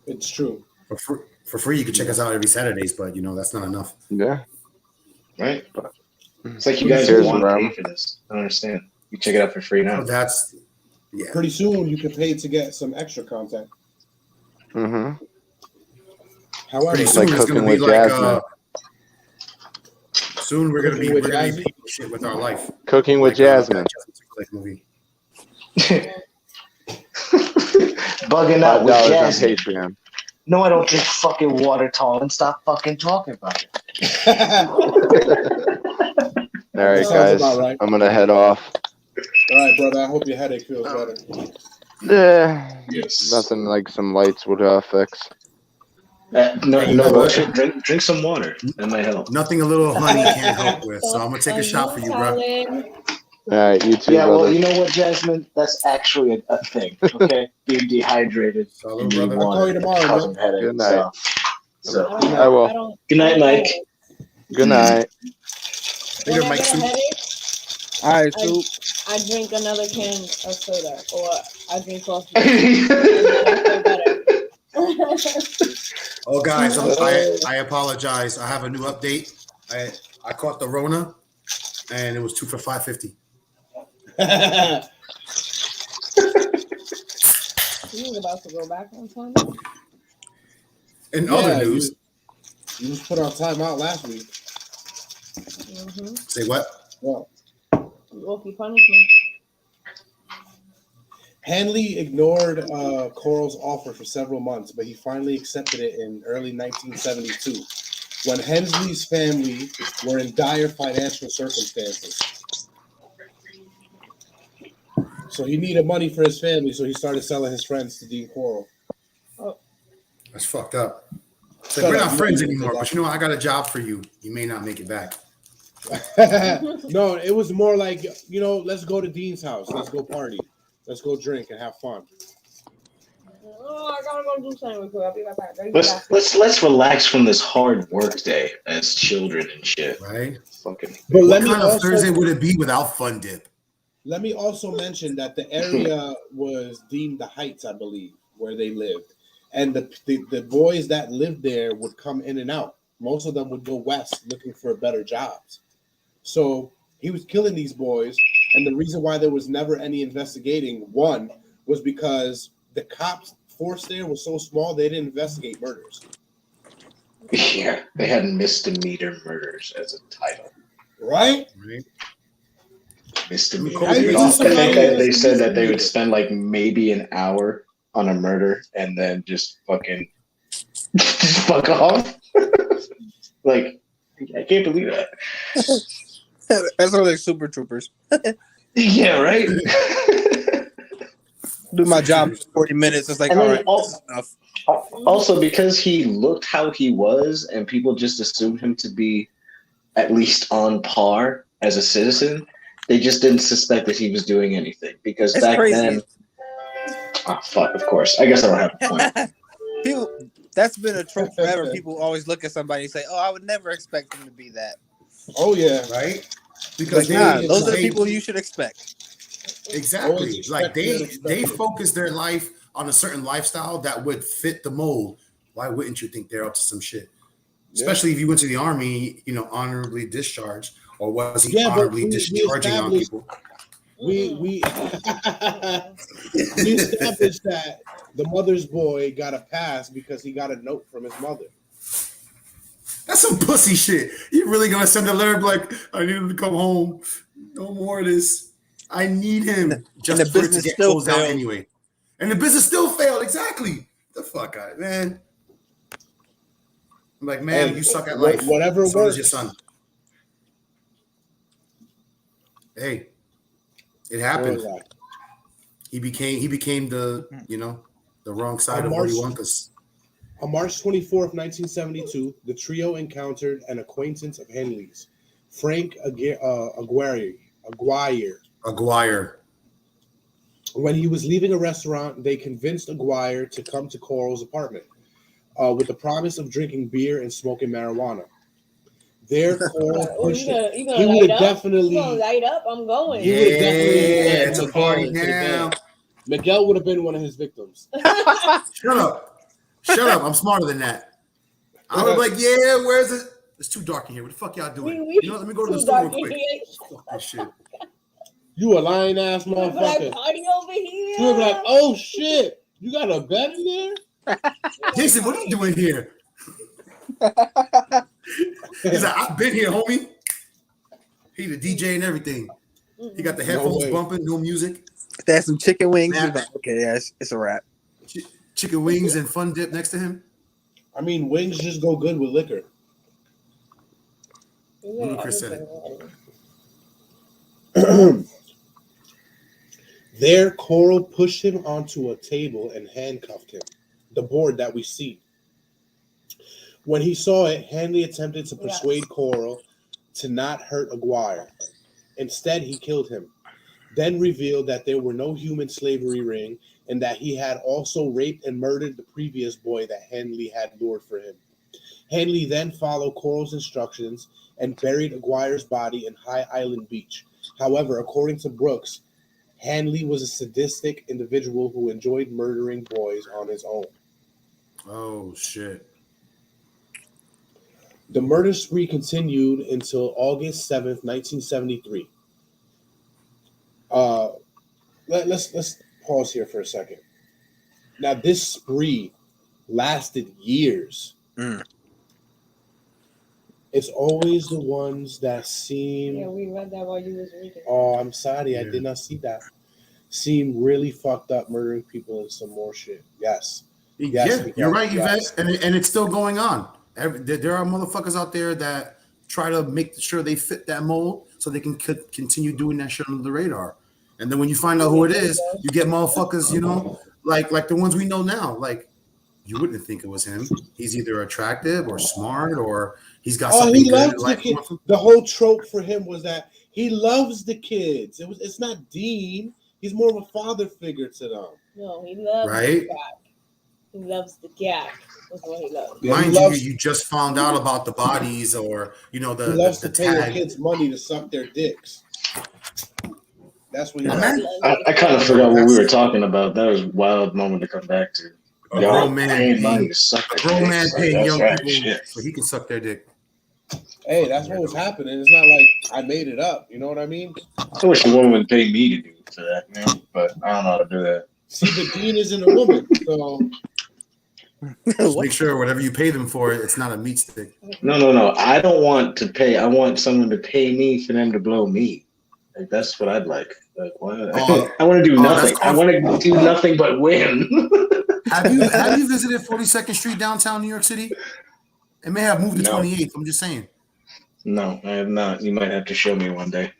It's true. For free, you can check us out every Saturdays, but you know that's not enough. Yeah. Right? It's like you guys want to pay for this. I don't understand. You check it out for free now. Yeah. Pretty soon, you can pay to get some extra content. Mm-hmm. However, pretty soon it's going to be like soon we're going to be paying shit with our life. Cooking with Jasmine. Movie. Bugging out with Jasmine. On Patreon. No, I don't drink fucking water, Tom. Stop fucking talking about it. All right, guys. Right. I'm gonna head off. All right, brother. I hope your headache feels better. Yeah. Yes. Nothing like some lights would fix. No bullshit. Drink some water. That might help. Nothing a little honey can't help with. So I'm gonna take a shot for you, bro. All right, you too. Yeah, brother. well, you know what, Jasmine? That's actually a thing. Okay, being dehydrated. Hello, brother. I'll call you tomorrow. Good night. So I will. Good night, Mike. Good night. When I get a headache, all right, so I drink another can of soda, or I drink coffee. Oh, guys, I apologize. I have a new update. I caught the Rona, and it was 2 for $5.50. You about to go back on time? In other news, you just put on timeout last week. Say what? Well, Wolfie punishment. Henley ignored Corll's offer for several months, but he finally accepted it in early 1972, when Henley's family were in dire financial circumstances. So he needed money for his family, so he started selling his friends to Dean Corll. Oh. That's fucked up. It's like, we're not friends anymore, but you know what? I got a job for you. You may not make it back. No, it was more like, let's go to Dean's house. Let's go party. Let's go drink and have fun. Oh, I gotta go do something real quick. I'll be right back. Let's relax from this hard work day as children and shit. Right? Fucking. But what kind of Thursday would it be without Fun Dip? Let me also mention that the area was deemed the Heights, I believe, where they lived. And the boys that lived there would come in and out. Most of them would go west looking for better jobs. So he was killing these boys. And the reason why there was never any investigating, one, was because the cops' force there was so small, they didn't investigate murders. Yeah, they had misdemeanor murders as a title. Right? Misdemeanor. I think that they said that they would spend like maybe an hour on a murder and then just fucking fuck off. Like, I can't believe that. That's all like Super Troopers. Yeah, right. Do my job for 40 minutes. It's like, all right, that's enough. Also, because he looked how he was, and people just assumed him to be at least on par as a citizen, they just didn't suspect that he was doing anything. Because it's back crazy. then, fuck, of course. I guess I don't have a point. People, that's been a trope forever. People always look at somebody and say, "Oh, I would never expect them to be that." Oh yeah, right. Because those are the people you should expect. Exactly. Always Like expect they them. focus their life on a certain lifestyle that would fit the mold. Why wouldn't you think they're up to some shit? Especially if you went to the army, you know, honorably discharged, or was he honorably discharging on people? We established that the mother's boy got a pass because he got a note from his mother. That's some pussy shit. You really gonna send a letter like, I need him to come home. No more of this. I need him. Just and the for it to business get still closed down failed. anyway. And the business still failed. Exactly. The fuck out, man. I'm like, man, you suck at life. Whatever so works. Does your son. Hey, it happened. He became the, you know, the wrong side of what he wants. On March 24th, 1972, the trio encountered an acquaintance of Henley's, Frank Aguirre. When he was leaving a restaurant, they convinced Aguirre to come to Corll's apartment with the promise of drinking beer and smoking marijuana. There, Corll pushed it. He would have definitely. You gonna light up? I'm going. He would have definitely. It's a party now. Miguel would have been one of his victims. Shut up. I'm smarter than that. I was like, yeah, where's it? It's too dark in here. What the fuck y'all doing? You know, let me go to the store real quick. Fuck this shit. You a lying ass motherfucker. Party over here. You would be like, oh shit, you got a bed in there? Jason, what are you doing here? He's like, I've been here, homie. He the DJ and everything. He got the headphones bumping, no music. If they had some chicken wings, like, okay, yeah, it's a wrap. Chicken wings and Fun Dip next to him. I mean, wings just go good with liquor. Ludacris said it. There, Corll pushed him onto a table and handcuffed him, the board that we see. When he saw it, Henley attempted to persuade Corll to not hurt Aguirre. Instead, he killed him, then revealed that there were no human slavery ring and that he had also raped and murdered the previous boy that Henley had lured for him. Henley then followed Corll's instructions and buried Aguirre's body in High Island Beach. However, according to Brooks, Henley was a sadistic individual who enjoyed murdering boys on his own. Oh, shit. The murder spree continued until August 7th, 1973. Let's pause here for a second. Now, this spree lasted years. It's always the ones that seem... Yeah, we read that while you was reading. Oh, I'm sorry. I did not see that. Seem really fucked up, murdering people and some more shit. Yes. Yeah, you're right, Yvette. And it's still going on. There are motherfuckers out there that try to make sure they fit that mold so they can continue doing that shit under the radar. And then when you find out who it is, you get motherfuckers, you know, like the ones we know now. Like, you wouldn't think it was him. He's either attractive or smart or he's got something he good. Loves the kids. The whole trope for him was that he loves the kids. It's not Dean. He's more of a father figure to them. No, he loves the cat. He loves the cat. That's what he loves. Mind you just found out about the bodies or, you know, he loves to pay the kids money to suck their dicks. That's what he loves. I kind of forgot what we were talking about. That was a wild moment to come back to. A grown man paying young people so he can suck their dick. Hey, that's what was happening. It's not like I made it up. You know what I mean? I wish a woman would pay me to do it for that, you know? But I don't know how to do that. See, the Dean isn't a woman, so just make sure whatever you pay them for, it's not a meat stick. No. I don't want to pay. I want someone to pay me for them to blow me. Like, that's what I'd like. Like, why? I want to do nothing. I want to do nothing but win. Have you visited 42nd Street downtown New York City? It may have moved to 28th. I'm just saying. No, I have not. You might have to show me one day.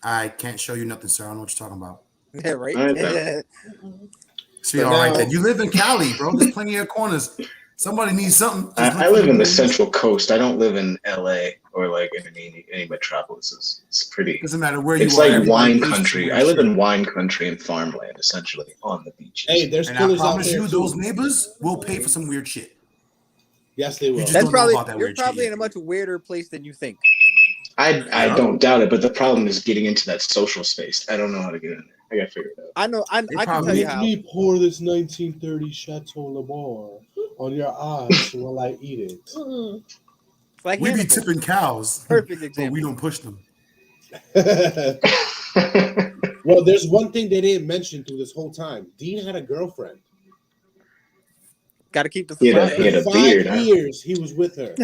I can't show you nothing, sir. I don't know what you're talking about. Yeah, right. Right, See, all right, then. You live in Cali, bro. There's plenty of corners. Somebody needs something. I live in the Central Coast. I don't live in LA or like in any metropolises. It's pretty. Doesn't matter where you are. It's like wine country. I live in wine country and farmland, essentially, on the beaches. Hey, there's and I promise you, those neighbors will pay for some weird shit. Yes, they will. That's probably you're probably in a much weirder place than you think. I don't doubt it, but the problem is getting into that social space. I don't know how to get in there. I gotta figure it out. I know. I can tell you how. Let me pour this 1930 Chateau Lamar on your eyes while I eat it. Like we Hannibal. be tipping cows. Perfect example. But we don't push them. Well, there's one thing they didn't mention through this whole time. Dean had a girlfriend. Got to keep the he had a beard. 5 years he was with her.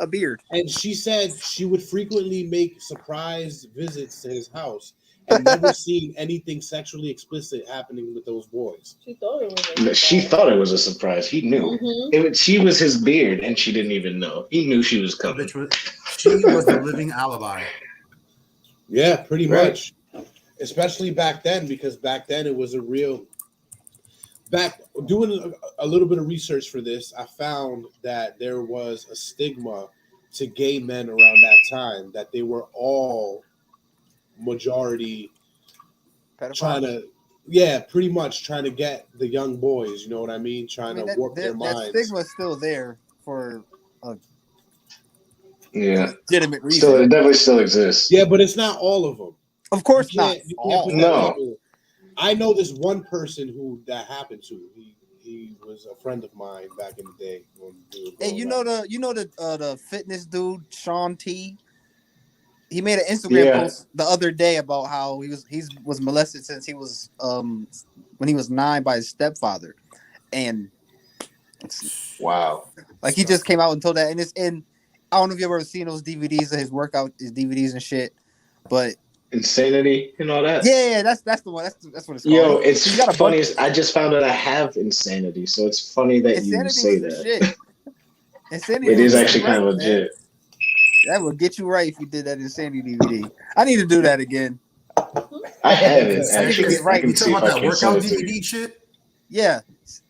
A beard. And she said she would frequently make surprise visits to his house and never seen anything sexually explicit happening with those boys. She thought it was. She thought it was a surprise. He knew. She was his beard, and she didn't even know. He knew she was coming. She was the living alibi. Yeah, pretty much. Especially back then, because back then it was a real. Doing a little bit of research for this, I found that there was a stigma to gay men around that time, that they were all majority pretty much trying to get the young boys, you know what I mean? Trying to warp their minds. That stigma's still there for a legitimate reason. Still, it definitely still exists. Yeah, but it's not all of them. Of course not. No. I know this one person who that happened to. He was a friend of mine back in the day. Hey, you know the fitness dude, Sean T? He made an Instagram post the other day about how he was molested since he was when he was 9 by his stepfather, and wow, like he just came out and told that, and I don't know if you've ever seen those DVDs of his workout, his DVDs and shit, but Insanity and all that. Yeah, that's the one. That's what it's called. Yo, it's funny. I just found out I have Insanity, so it's funny that you say that. Insanity it is actually kind of legit. That would get you right if you did that Insanity DVD. I need to do that again. I haven't. I need to get right. You talking about that workout DVD shit? Yeah.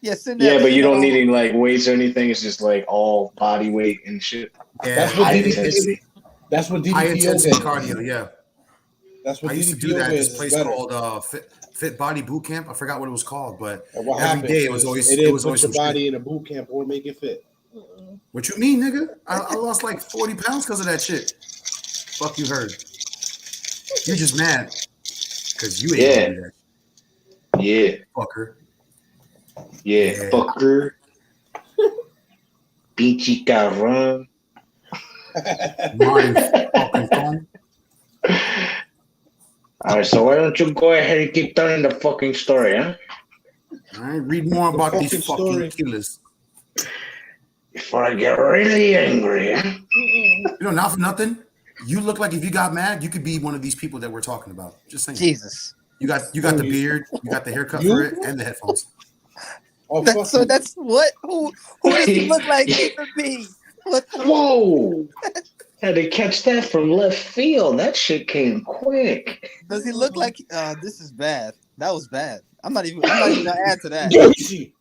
Yeah, yeah, but you don't need any like weights or anything. It's just like all body weight and shit. Yeah, that's what high DDPO intensity is. cardio. Yeah, that's what I used to do that at this place called Fit Body Boot Camp. I forgot what it was called, but every day it was always put your body in a boot camp or make it fit. What you mean, nigga? I lost like 40 pounds because of that shit. Fuck you heard. You just mad because you ain't do that. Yeah. Fucker. Yeah. Fucker. Pinche cabrón. Fucking phone. All right, so why don't you go ahead and keep telling the fucking story, huh? All right, read more about these fucking killers. Before I get really angry, huh? You know, not for nothing. You look like if you got mad, you could be one of these people that we're talking about. Just saying. Jesus. You got the beard, you got the haircut for it, and the headphones. That's what? Who does he look like? Either me. Whoa! Had to catch that from left field. That shit came quick. Does he look like? This is bad. That was bad. I'm not even gonna add to that. Gacy.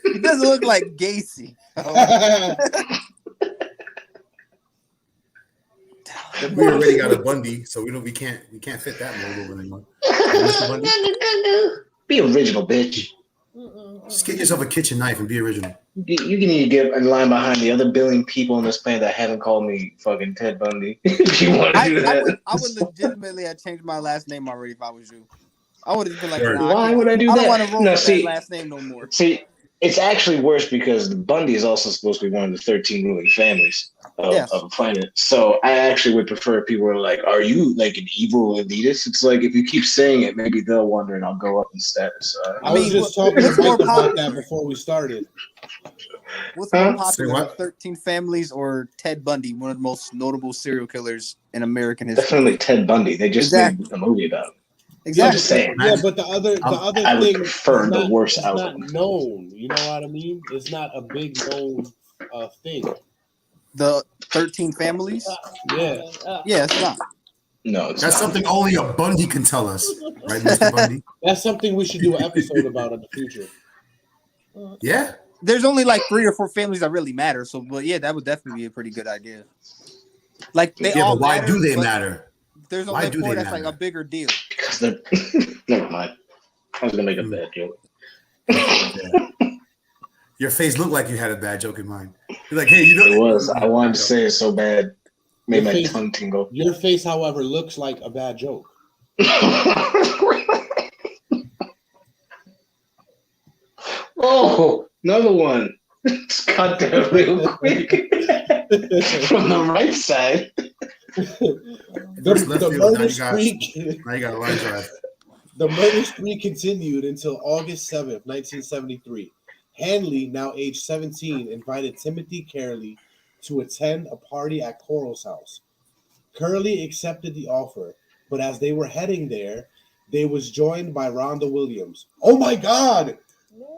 He doesn't look like Gacy. We already got a Bundy, so we can't fit that mold over anymore. Be original, bitch. Just get yourself a kitchen knife and be original. You can even get in line behind the other billion people on this planet that haven't called me fucking Ted Bundy. If you want to do that, I would legitimately have changed my last name already if I was you. I would have been like, why would I do that? I don't want to roll with that last name no more. See, it's actually worse because Bundy is also supposed to be one of the 13 ruling families of a planet. So I actually would prefer people who are like, are you like an evil elitist? It's like, if you keep saying it, maybe they'll wonder and I'll go up in status. I was just talking to Mike about that before we started. What's more popular, 13 Families or Ted Bundy, one of the most notable serial killers in American history? Definitely Ted Bundy. They just made a movie about him. Exactly. I'm just saying. Yeah, but the other I thing would prefer the worst it's outcome. not known. You know what I mean? It's not a big known thing. The 13 Families? Yeah. Yeah, it's not. No, it's that's not. something only a Bundy can tell us, right, Mr. Bundy? That's something we should do an episode about in the future. Yeah. There's only like 3 or 4 families that really matter. So, but yeah, that would definitely be a pretty good idea. Like they all but why matter, do they matter? There's only 4 that's like a bigger deal. Because they're never mind. I was gonna make a bad joke. Your face looked like you had a bad joke in mind. You're like, hey, you know it was. I wanted to say it so bad. Made my tongue tingle. Your face, however, looks like a bad joke. Oh, another one. Let's cut that real quick. From the right side. The murder streak. Now you got a line drive. The murder spree continued until August 7th, 1973. Henley, now age 17, invited Timothy Curley to attend a party at Corll's house. Curley accepted the offer, but as they were heading there, they was joined by Rhonda Williams. Oh my God!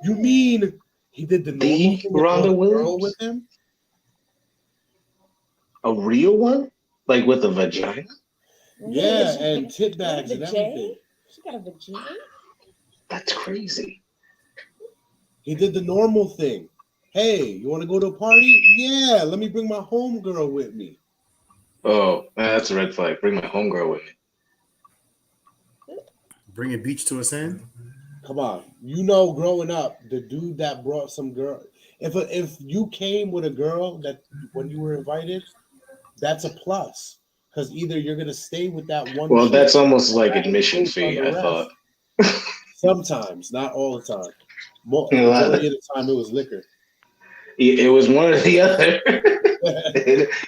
You mean he did the normal thing Rhonda Williams girl with him? A real one? Like with a vagina? Yeah, and tit bags and everything. She got a vagina? That's crazy. He did the normal thing. Hey, you want to go to a party? Yeah, let me bring my homegirl with me. Oh, that's a red flag. Bring my homegirl with me. Bring a beach to a sand? Come on. You know, growing up, the dude that brought some girl, if you came with a girl that when you were invited, that's a plus. Because either you're going to stay with that one. Well, that's almost like admission fee, I thought. Sometimes, not all the time. Majority of the time, it was liquor. It was one or the other.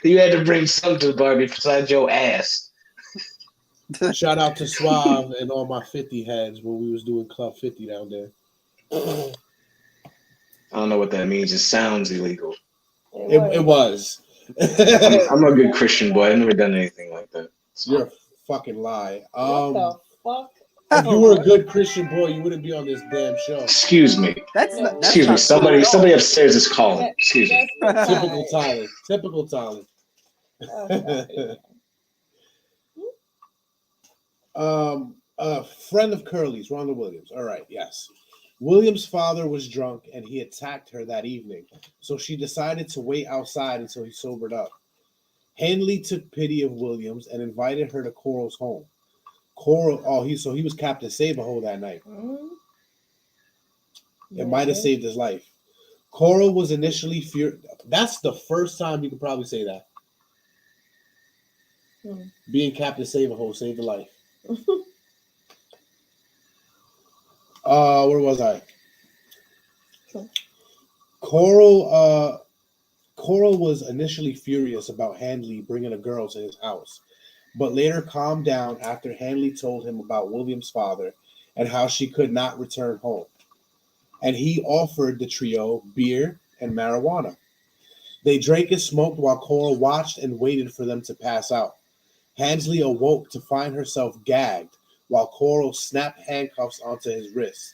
You had to bring something to the party besides your ass. Shout out to Suave and all my 50 heads when we was doing Club 50 down there. I don't know what that means. It sounds illegal. It was. I'm a good Christian boy. I've never done anything like that. So. You're a fucking lie. What the fuck? If you were a good Christian boy, you wouldn't be on this damn show. Excuse me. Excuse me. Somebody upstairs is calling. Excuse me. Typical Tyler. Typical Tyler. A friend of Curly's, Rhonda Williams. All right, yes. Williams' father was drunk and he attacked her that evening, so she decided to wait outside until he sobered up. Henley took pity of Williams and invited her to Corll's home. Corll, he was Captain Save-A-Ho that night. It might have saved his life. Corll was initially furious. That's the first time you could probably say that. Being Captain Save-A-Ho saved a life. Where was I? Corll was initially furious about Henley bringing a girl to his house, but later calmed down after Henley told him about William's father and how she could not return home. And he offered the trio beer and marijuana. They drank and smoked while Corll watched and waited for them to pass out. Henley awoke to find herself gagged while Corll snapped handcuffs onto his wrists.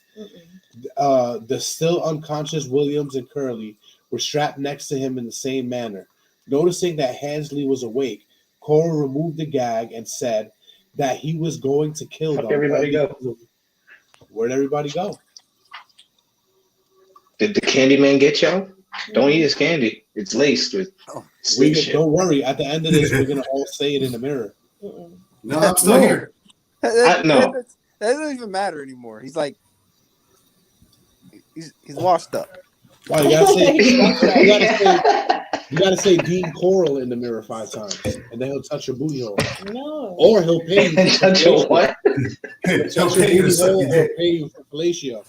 The still unconscious Williams and Curley were strapped next to him in the same manner. Noticing that Henley was awake, Corll removed the gag and said that he was going to kill them. Everybody go. Where'd everybody go? Did the Candyman get y'all? Don't eat his candy. It's laced with sweet shit. Don't worry. At the end of this, we're going to all say it in the mirror. No, I'm still here. That doesn't even matter anymore. He's like, he's washed up. Wow, you gotta say Dean Corll in the mirror 5 times, and then he'll touch your booty hole. No. Or he'll pay you. Touch your what? He'll pay you for fellatio.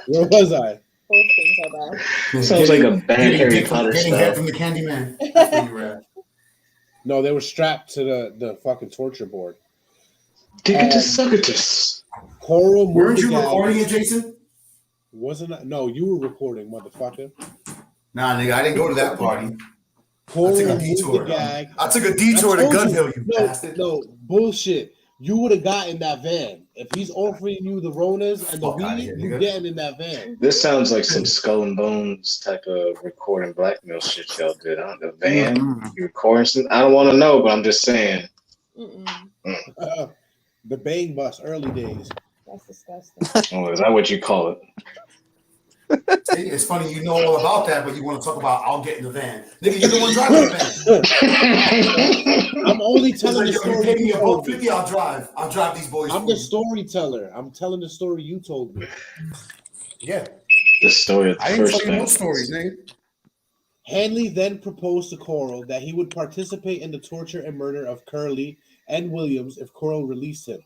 Where was I? Both things are bad. Sounds like a bad Harry Potter getting stuff. head from the Candyman. That's where you were at. No, they were strapped to the fucking torture board. Ticketus. Corll moved Weren't you the gag. recording it, Jason? Wasn't I? No, you were recording, motherfucker. Nah, nigga, I didn't go to that party. Corll I took a moved detour. the gag. I took a detour to Gunhill, you bastard. No, bullshit. You would have got in that van. If he's offering you the Ronas and the weed, you getting in that van. This sounds like some Skull and Bones type of recording blackmail shit y'all did. I don't know, van, you recording some? I don't want to know, but I'm just saying. The bang bus, early days. That's disgusting. Oh, is that what you call it? See, it's funny you know all about that, but you want to talk about I'll get in the van. Nigga, you're the one driving the van. I'm only telling the story. Pay me $1.50, I'll drive. I'll drive these boys. I'm the storyteller. I'm telling the story you told me. Yeah. The story of the I didn't first tell you no man. stories, nigga. Henley then proposed to Corll that he would participate in the torture and murder of Curley and Williams if Corll released him,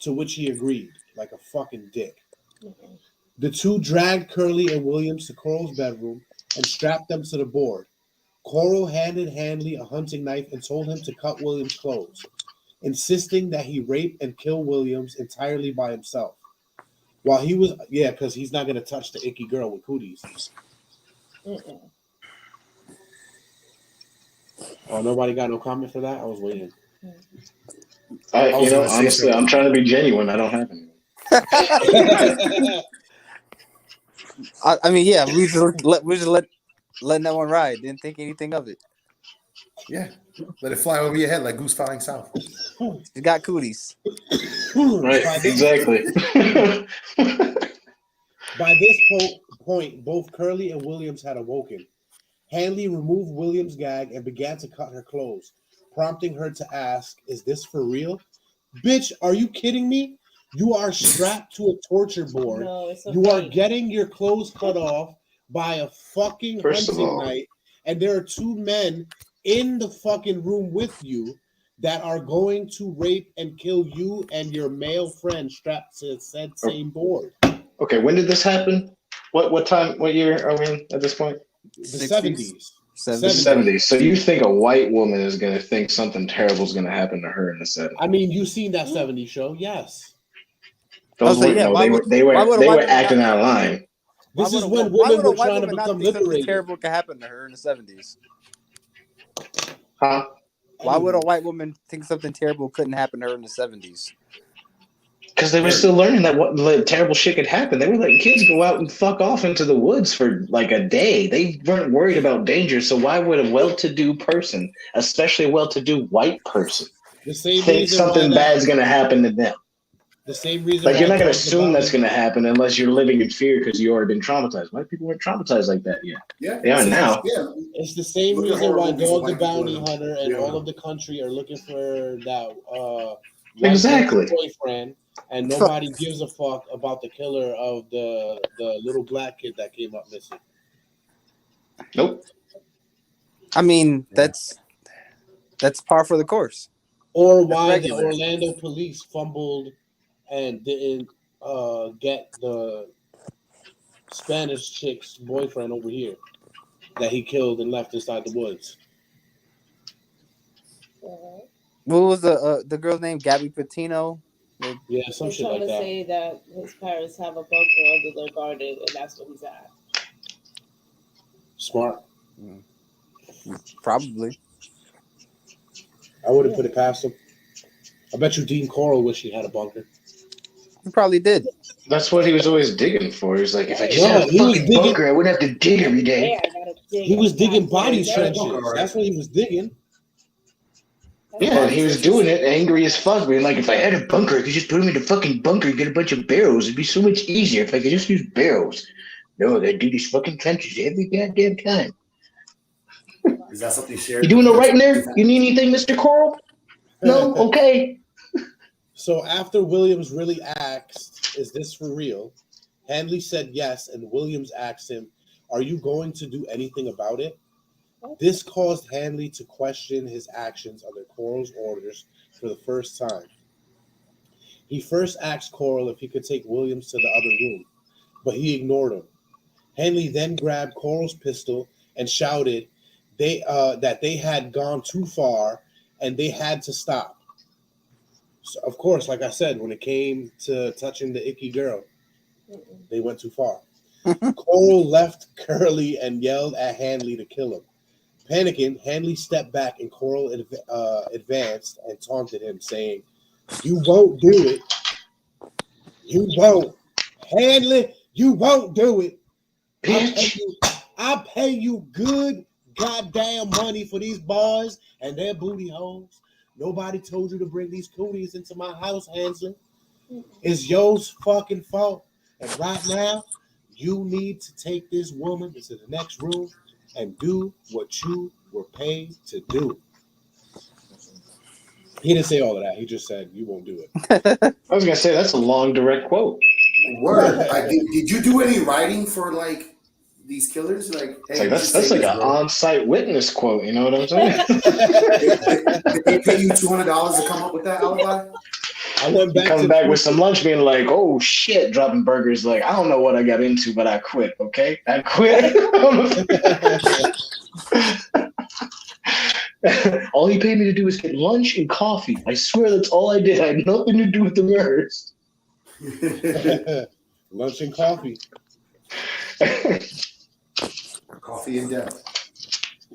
to which he agreed, like a fucking dick. Mm-mm. The two dragged Curley and Williams to Corll's bedroom and strapped them to the board. Corll handed Henley a hunting knife and told him to cut Williams' clothes, insisting that he rape and kill Williams entirely by himself. While he was, because he's not going to touch the icky girl with cooties. Mm-mm. Oh, nobody got no comment for that? I was waiting. Honestly, I'm trying to be genuine. I don't have any. I mean, yeah, we just letting that one ride. Didn't think anything of it. Yeah, let it fly over your head like goose flying south. You got cooties. Right, exactly. By this point, both Curley and Williams had awoken. Henley removed Williams' gag and began to cut her clothes, prompting her to ask, "Is this for real? Bitch, are you kidding me? You are strapped to a torture board. No, it's okay. You are getting your clothes cut off by a fucking hunting knife, and there are two men in the fucking room with you that are going to rape and kill you and your male friend strapped to said same board." Okay, when did this happen? What time? What year are we in at this point? The 70s. 70s. So you think a white woman is going to think something terrible is going to happen to her in the 70s? I mean, you've seen that 70s show, yes. They were acting out of line. This is when women were trying to become liberated. Terrible could happen to her in the 70s. Huh? Why would a white woman think something terrible couldn't happen to her in the 70s? Because they were still learning that what terrible shit could happen. They were letting kids go out and fuck off into the woods for like a day. They weren't worried about danger. So why would a well-to-do person, especially a well-to-do white person, think something bad's going to happen to them? The same reason. Like, you're not going to assume that's going to happen unless you're living in fear because you already been traumatized. White people weren't traumatized like that yet. Yeah, they are now. Yeah. It's the same reason why Dog the Bounty Hunter and all of the country are looking for that exactly boyfriend, and nobody gives a fuck about the killer of the little black kid that came up missing. Nope. I mean, that's par for the course. Or why the Orlando police fumbled and didn't get the Spanish chick's boyfriend over here that he killed and left inside the woods. What was the girl's name? Gabby Patino? Yeah, some shit like that. They're trying to say that his parents have a bunker under their garden, and that's what he's at. Smart. Probably. I wouldn't put it past him. I bet you Dean Corll wish he had a bunker. He probably did. That's what he was always digging for. He's like, if I just had a fucking bunker, I wouldn't have to dig every day. He was digging body trenches. That's what he was digging. Yeah, and he was doing it angry as fuck. Being like, if I had a bunker, I could just put him in a fucking bunker and get a bunch of barrels. It'd be so much easier if I could just use barrels. No, they do these fucking trenches every goddamn time. Is that something shared? You doing all right in there? You need anything, Mr. Corll? No? Okay. So after Williams really asked, "Is this for real?" Henley said yes, and Williams asked him, "Are you going to do anything about it?" This caused Henley to question his actions under Corll's orders for the first time. He first asked Corll if he could take Williams to the other room, but he ignored him. Henley then grabbed Corll's pistol and shouted that they had gone too far and they had to stop. So, of course, like I said, when it came to touching the icky girl, they went too far. Corll left Curley and yelled at Henley to kill him. Panicking, Henley stepped back and Corll advanced and taunted him, saying, "You won't do it. You won't. Henley, you won't do it. I'll pay you good goddamn money for these boys and their booty holes. Nobody told you to bring these cooties into my house, Hensley. It's yours fucking fault. And right now, you need to take this woman into the next room and do what you were paid to do." He didn't say all of that. He just said, "You won't do it." I was going to say, that's a long, direct quote. Word. Did you do any writing for, like, these killers? Like, It's hey, like that's like an on-site witness quote. You know what I'm saying? Did they pay you $200 to come up with that alibi? I went back coming back with some lunch, being like, "Oh shit," dropping burgers. Like, I don't know what I got into, but I quit. Okay, I quit. All he paid me to do was get lunch and coffee. I swear that's all I did. I had nothing to do with the murders. Lunch and coffee. Coffee and death.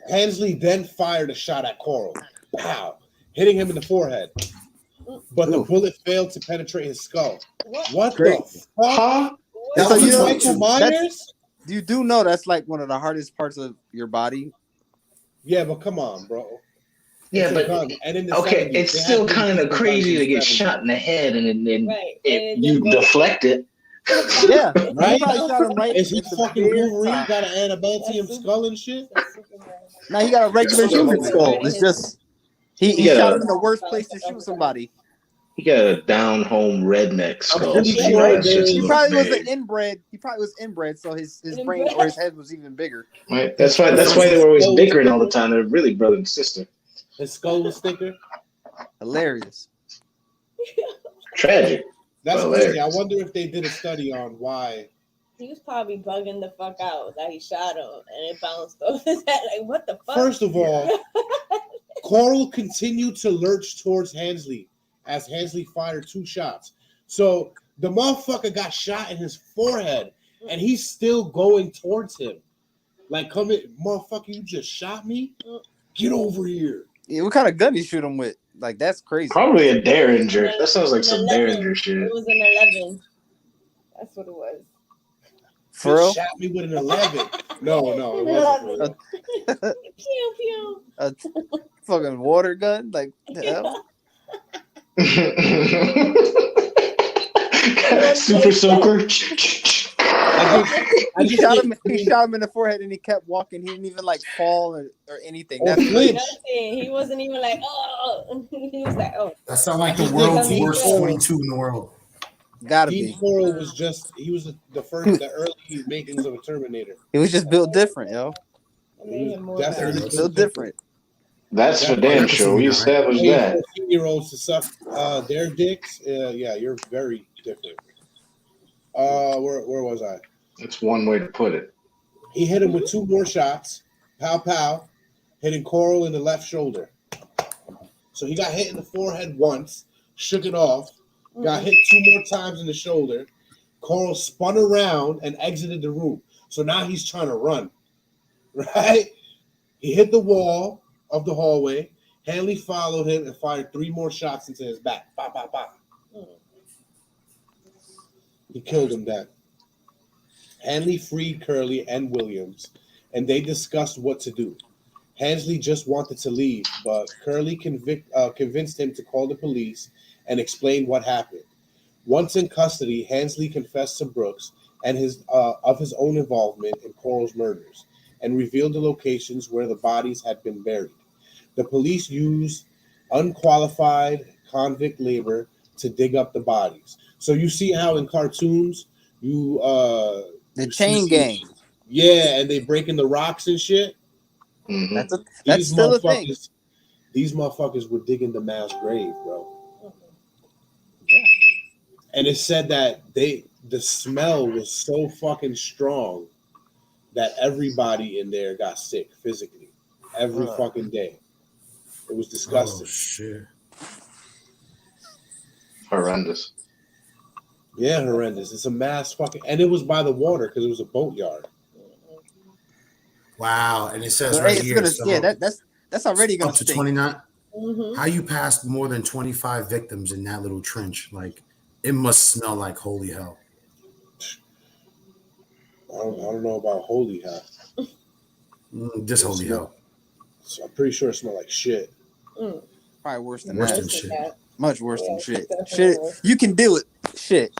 Henley then fired a shot at Corll. Pow! Hitting him in the forehead. But the bullet failed to penetrate his skull. What Great. the fuck? Huh? That was Michael Myers? You do know that's like one of the hardest parts of your body. Yeah, but come on, bro. Yeah, but okay, it's still kind of crazy to get shot in the head and then you deflect it. Yeah, right? Right Is he fucking Wolverine? Got an adamantium skull and shit? No, he got a regular human skull. It's just he shot him in the worst place to shoot somebody. He got a down home redneck skull. He probably was an inbred. He probably was inbred, so his brain or his head was even bigger. Right. That's why they were always bickering all the time. They're really brother and sister. His skull was thicker. Hilarious. Tragic. That's crazy. I wonder if they did a study on why. He was probably bugging the fuck out that he shot him and it bounced off his head. Like, what the fuck? First of all, Corll continued to lurch towards Henley as Henley fired 2 shots. So the motherfucker got shot in his forehead and he's still going towards him. Like, come in, motherfucker, you just shot me? Get over here. Yeah, what kind of gun you shoot him with? Like, that's crazy. Probably a Derringer. That sounds like some Derringer shit. It was an 11. That's what it was. For real? Shot me with an 11. No, it wasn't. Pew, pew. A fucking water gun? Like, the hell? Super soaker. He shot him in the forehead and he kept walking. He didn't even like fall or anything. He wasn't even like, oh. He was like, oh. That sounds like the world's worst 22 in the world. Gotta Dean be. Corll was the early makings of a Terminator. He was just built different, yo. Definitely built different. That's for damn sure. We established that. 14-year-olds to suck their dicks. Yeah, you're very different. Where was I? That's one way to put it. He hit him with 2 more shots. Pow, pow. Hitting Corll in the left shoulder. So he got hit in the forehead once, shook it off, got hit 2 more times in the shoulder. Corll spun around and exited the room. So now he's trying to run. Right? He hit the wall of the hallway. Henley followed him and fired 3 more shots into his back. Bah, bah, bah. He killed him then. Henley freed Curley and Williams, and they discussed what to do. Henley just wanted to leave, but Curley convinced him to call the police and explain what happened. Once in custody, Henley confessed to Brooks and his own involvement in Corll's murders and revealed the locations where the bodies had been buried. The police used unqualified convict labor to dig up the bodies. So you see how in cartoons the chain gang. Yeah, and they breaking the rocks and shit. Mm-hmm. That's still a thing. These motherfuckers were digging the mass grave, bro. Yeah. And it said that the smell was so fucking strong that everybody in there got sick physically every fucking day. It was disgusting. Oh shit. Horrendous. Yeah, horrendous. It's a mass fucking, and it was by the water because it was a boatyard. Wow, and it says right here. That's already going up to 29. How you passed more than 25 victims in that little trench? Like, it must smell like holy hell. I don't know about holy hell. Just holy hell. So I'm pretty sure it smelled like shit. Probably worse than shit. Much worse than shit. Shit, you can do it. Shit.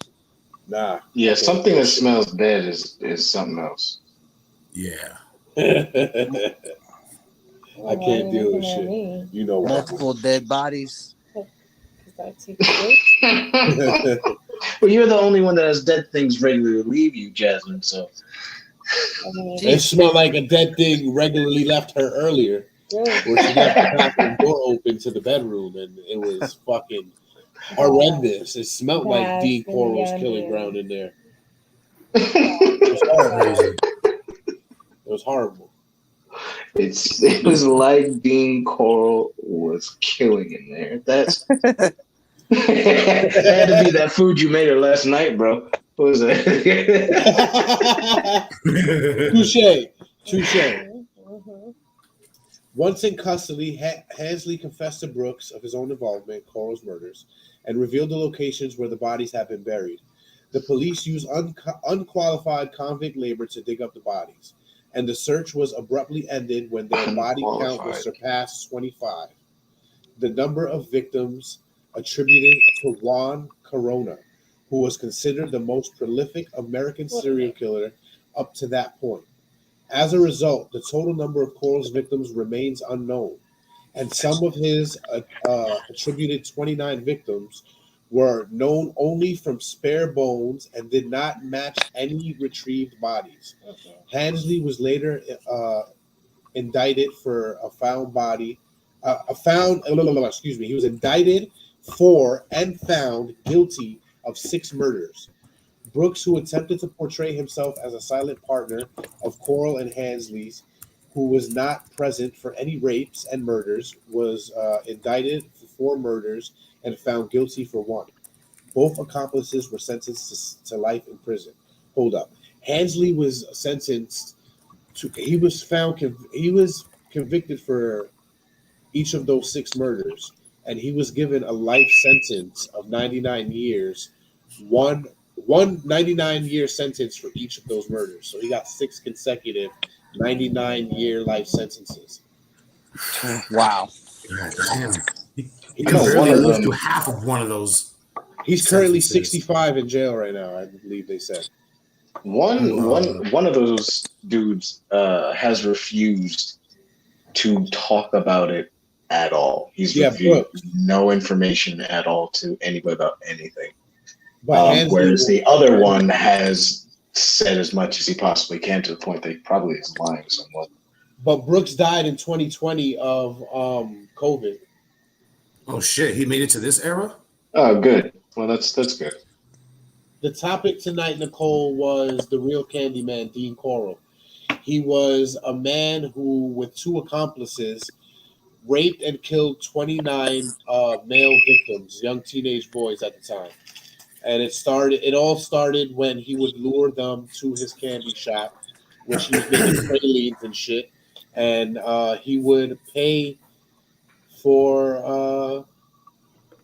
Nah. Yeah, something that smells dead is something else. Yeah. I can't deal with shit. You know what? Multiple dead bodies. Well, you're the only one that has dead things regularly leave you, Jasmine. So It smelled like a dead thing regularly left her earlier. Where she left the bathroom door open to the bedroom, and it was fucking horrendous. It smelled like Dean Corll's killing ground in there. It was horrible. It was like Dean Corll was killing in there. That's it had to be that food you made her last night, bro. What was it? Touche. Once in custody, Henley confessed to Brooks of his own involvement in Corll's murders and revealed the locations where the bodies had been buried. The police used unqualified convict labor to dig up the bodies, and the search was abruptly ended when their body count was surpassed 25. The number of victims attributed to Juan Corona, who was considered the most prolific American serial killer up to that point. As a result, the total number of Corll's victims remains unknown, and some of his attributed 29 victims were known only from spare bones and did not match any retrieved bodies. Henley was later indicted for he was indicted for and found guilty of 6 murders. Brooks, who attempted to portray himself as a silent partner of Corll and Henley's, who was not present for any rapes and murders, was indicted for 4 murders and found guilty for 1. Both accomplices were sentenced to life in prison. Hold up. Henley was sentenced to, he was convicted for each of those 6 murders, and he was given a life sentence of 99 years, one 99-year sentence for each of those murders. So he got 6 consecutive 99-year life sentences. Wow. God damn. He can barely live through half of one of those. He's currently 65 in jail right now, I believe they said. One of those dudes has refused to talk about it at all. He's refused no information at all to anybody about anything. Whereas the other one has said as much as he possibly can, to the point that he probably is lying somewhat. But Brooks died in 2020 of COVID. Oh shit! He made it to this era. Oh, good. Well, that's good. The topic tonight, Nicole, was the real Candyman, Dean Corll. He was a man who, with 2 accomplices, raped and killed 29 male victims, young teenage boys at the time. And it all started when he would lure them to his candy shop, which he was making pralines and shit. And he would pay for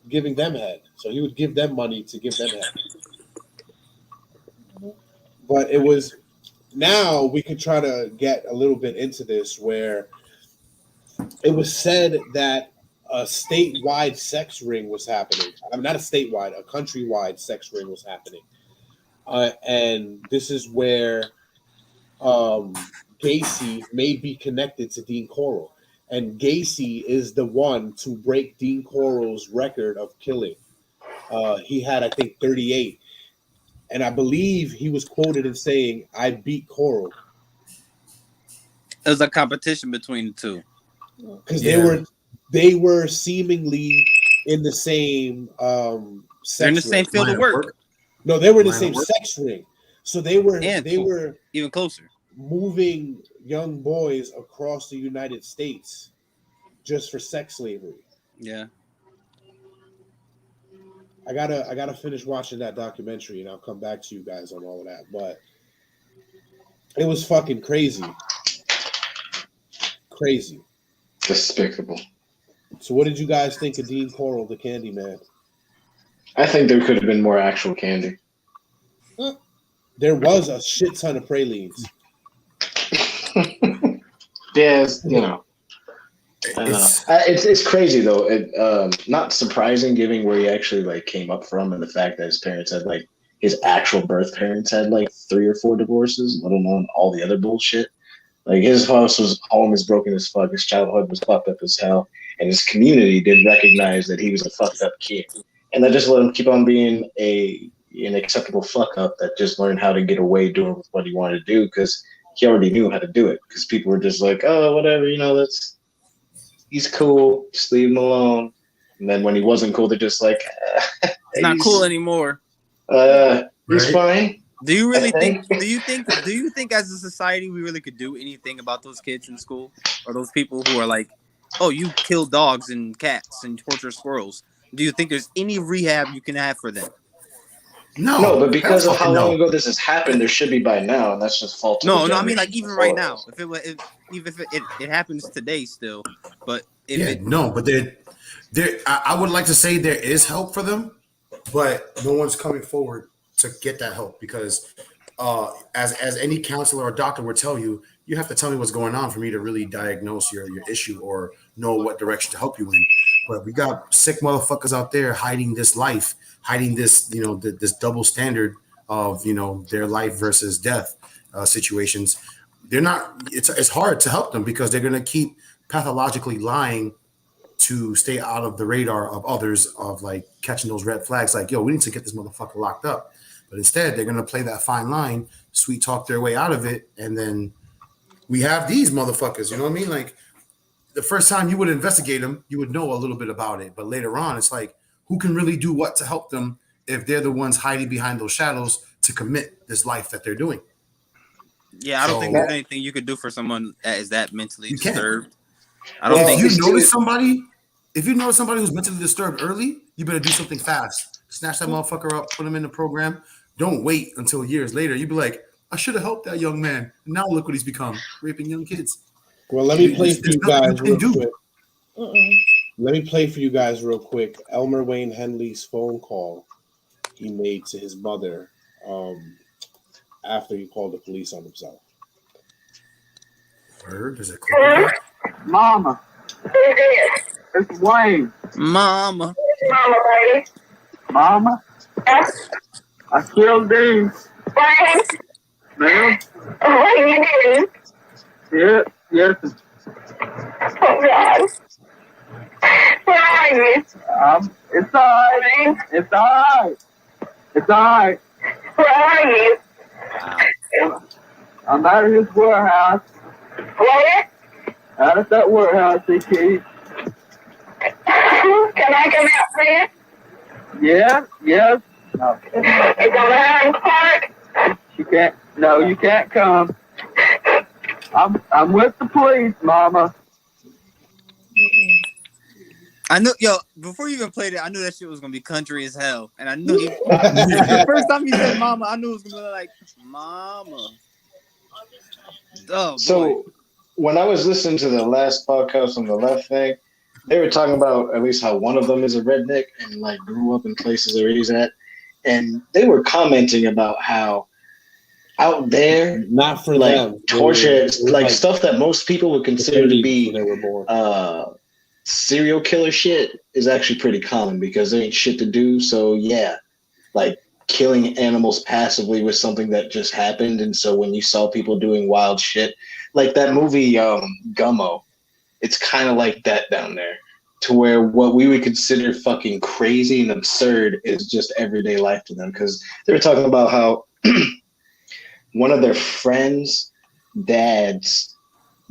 giving them head. So he would give them money to give them head. But it was, now we could try to get a little bit into this, where it was said that a statewide sex ring was happening. I mean, not a statewide, a countrywide sex ring was happening. And this is where Gacy may be connected to Dean Corll. And Gacy is the one to break Dean Corll's record of killing. He had, I think, 38. And I believe he was quoted as saying, "I beat Corll." It was a competition between the two. Because they were seemingly in the same sex They're in the same field of work. No, they were in the same sex ring. So they were even closer, moving young boys across the United States just for sex slavery. Yeah. I gotta finish watching that documentary, and I'll come back to you guys on all of that. But it was fucking crazy. Crazy. Despicable. So what did you guys think of Dean Corll, the Candyman? I think there could have been more actual candy. There was a shit ton of pralines. Yes, you know. It's crazy though. Not surprising, given where he actually came up from, and the fact that his parents had his actual birth parents had 3 or 4 divorces, let alone all the other bullshit. His home is broken as fuck. His childhood was fucked up as hell, and his community did recognize that he was a fucked up kid, and that just let him keep on being a an acceptable fuck up that just learned how to get away doing what he wanted to do because he already knew how to do it. Because people were just like, oh, whatever, he's cool, just leave him alone. And then when he wasn't cool, they're just like, it's not cool anymore. He's fine. Do you really think? Do you think as a society we really could do anything about those kids in school or those people who are like, oh, you kill dogs and cats and torture squirrels? Do you think there's any rehab you can have for them? No, but because of how long ago this has happened, there should be by now, and that's just fault. No, I mean like even right now, even if it happens today still, but I would like to say there is help for them, but no one's coming forward to get that help because as any counselor or doctor would tell you, you have to tell me what's going on for me to really diagnose your issue or know what direction to help you in. But we got sick motherfuckers out there hiding this life, hiding this, this double standard of, their life versus death situations. They're not, it's hard to help them because they're going to keep pathologically lying to stay out of the radar of others of like catching those red flags. Like, yo, we need to get this motherfucker locked up. But instead they're going to play that fine line, sweet talk their way out of it. And then we have these motherfuckers, you know what I mean? Like the first time you would investigate them, you would know a little bit about it. But later on, it's like, who can really do what to help them if they're the ones hiding behind those shadows to commit this life that they're doing? Yeah, I don't think there's anything you could do for someone that is that mentally disturbed. I don't think if you notice somebody who's mentally disturbed early, you better do something fast. Snatch that motherfucker up, put him in the program. Don't wait until years later. You'd be like, I should have helped that young man. Now look what he's become, raping young kids. Well, let me play for you guys real quick. Let me play for you guys real quick. Elmer Wayne Henley's phone call he made to his mother after he called the police on himself. Word? Is it Mama. It's Wayne. Mama. Mama, baby. Mama. I killed Dean. Wayne. Ma'am. Wayne, you did. Yeah. Yes. Oh, God. Where are you? It's all right. It's all right. It's all right. Where are you? I'm out of his warehouse. Where? Out of that warehouse, he keeps. Can I come out for you? Yeah, yes. No. It's on Highland Park. You can't. No, you can't come. I'm with the police, Mama. I knew, before you even played it, I knew that shit was gonna be country as hell, and I knew the first time he said "Mama," I knew it was gonna be like "Mama." Oh, so boy. When I was listening to the last podcast on the left thing, they were talking about at least how one of them is a redneck and like grew up in places where he's at, and they were commenting about how out there, not for like them, torture, like stuff that most people would consider to be serial killer shit is actually pretty common because there ain't shit to do. So yeah, like killing animals passively was something that just happened. And so when you saw people doing wild shit, like that movie Gummo, it's kind of like that down there, to where what we would consider fucking crazy and absurd is just everyday life to them. Because they were talking about how one of their friends' dads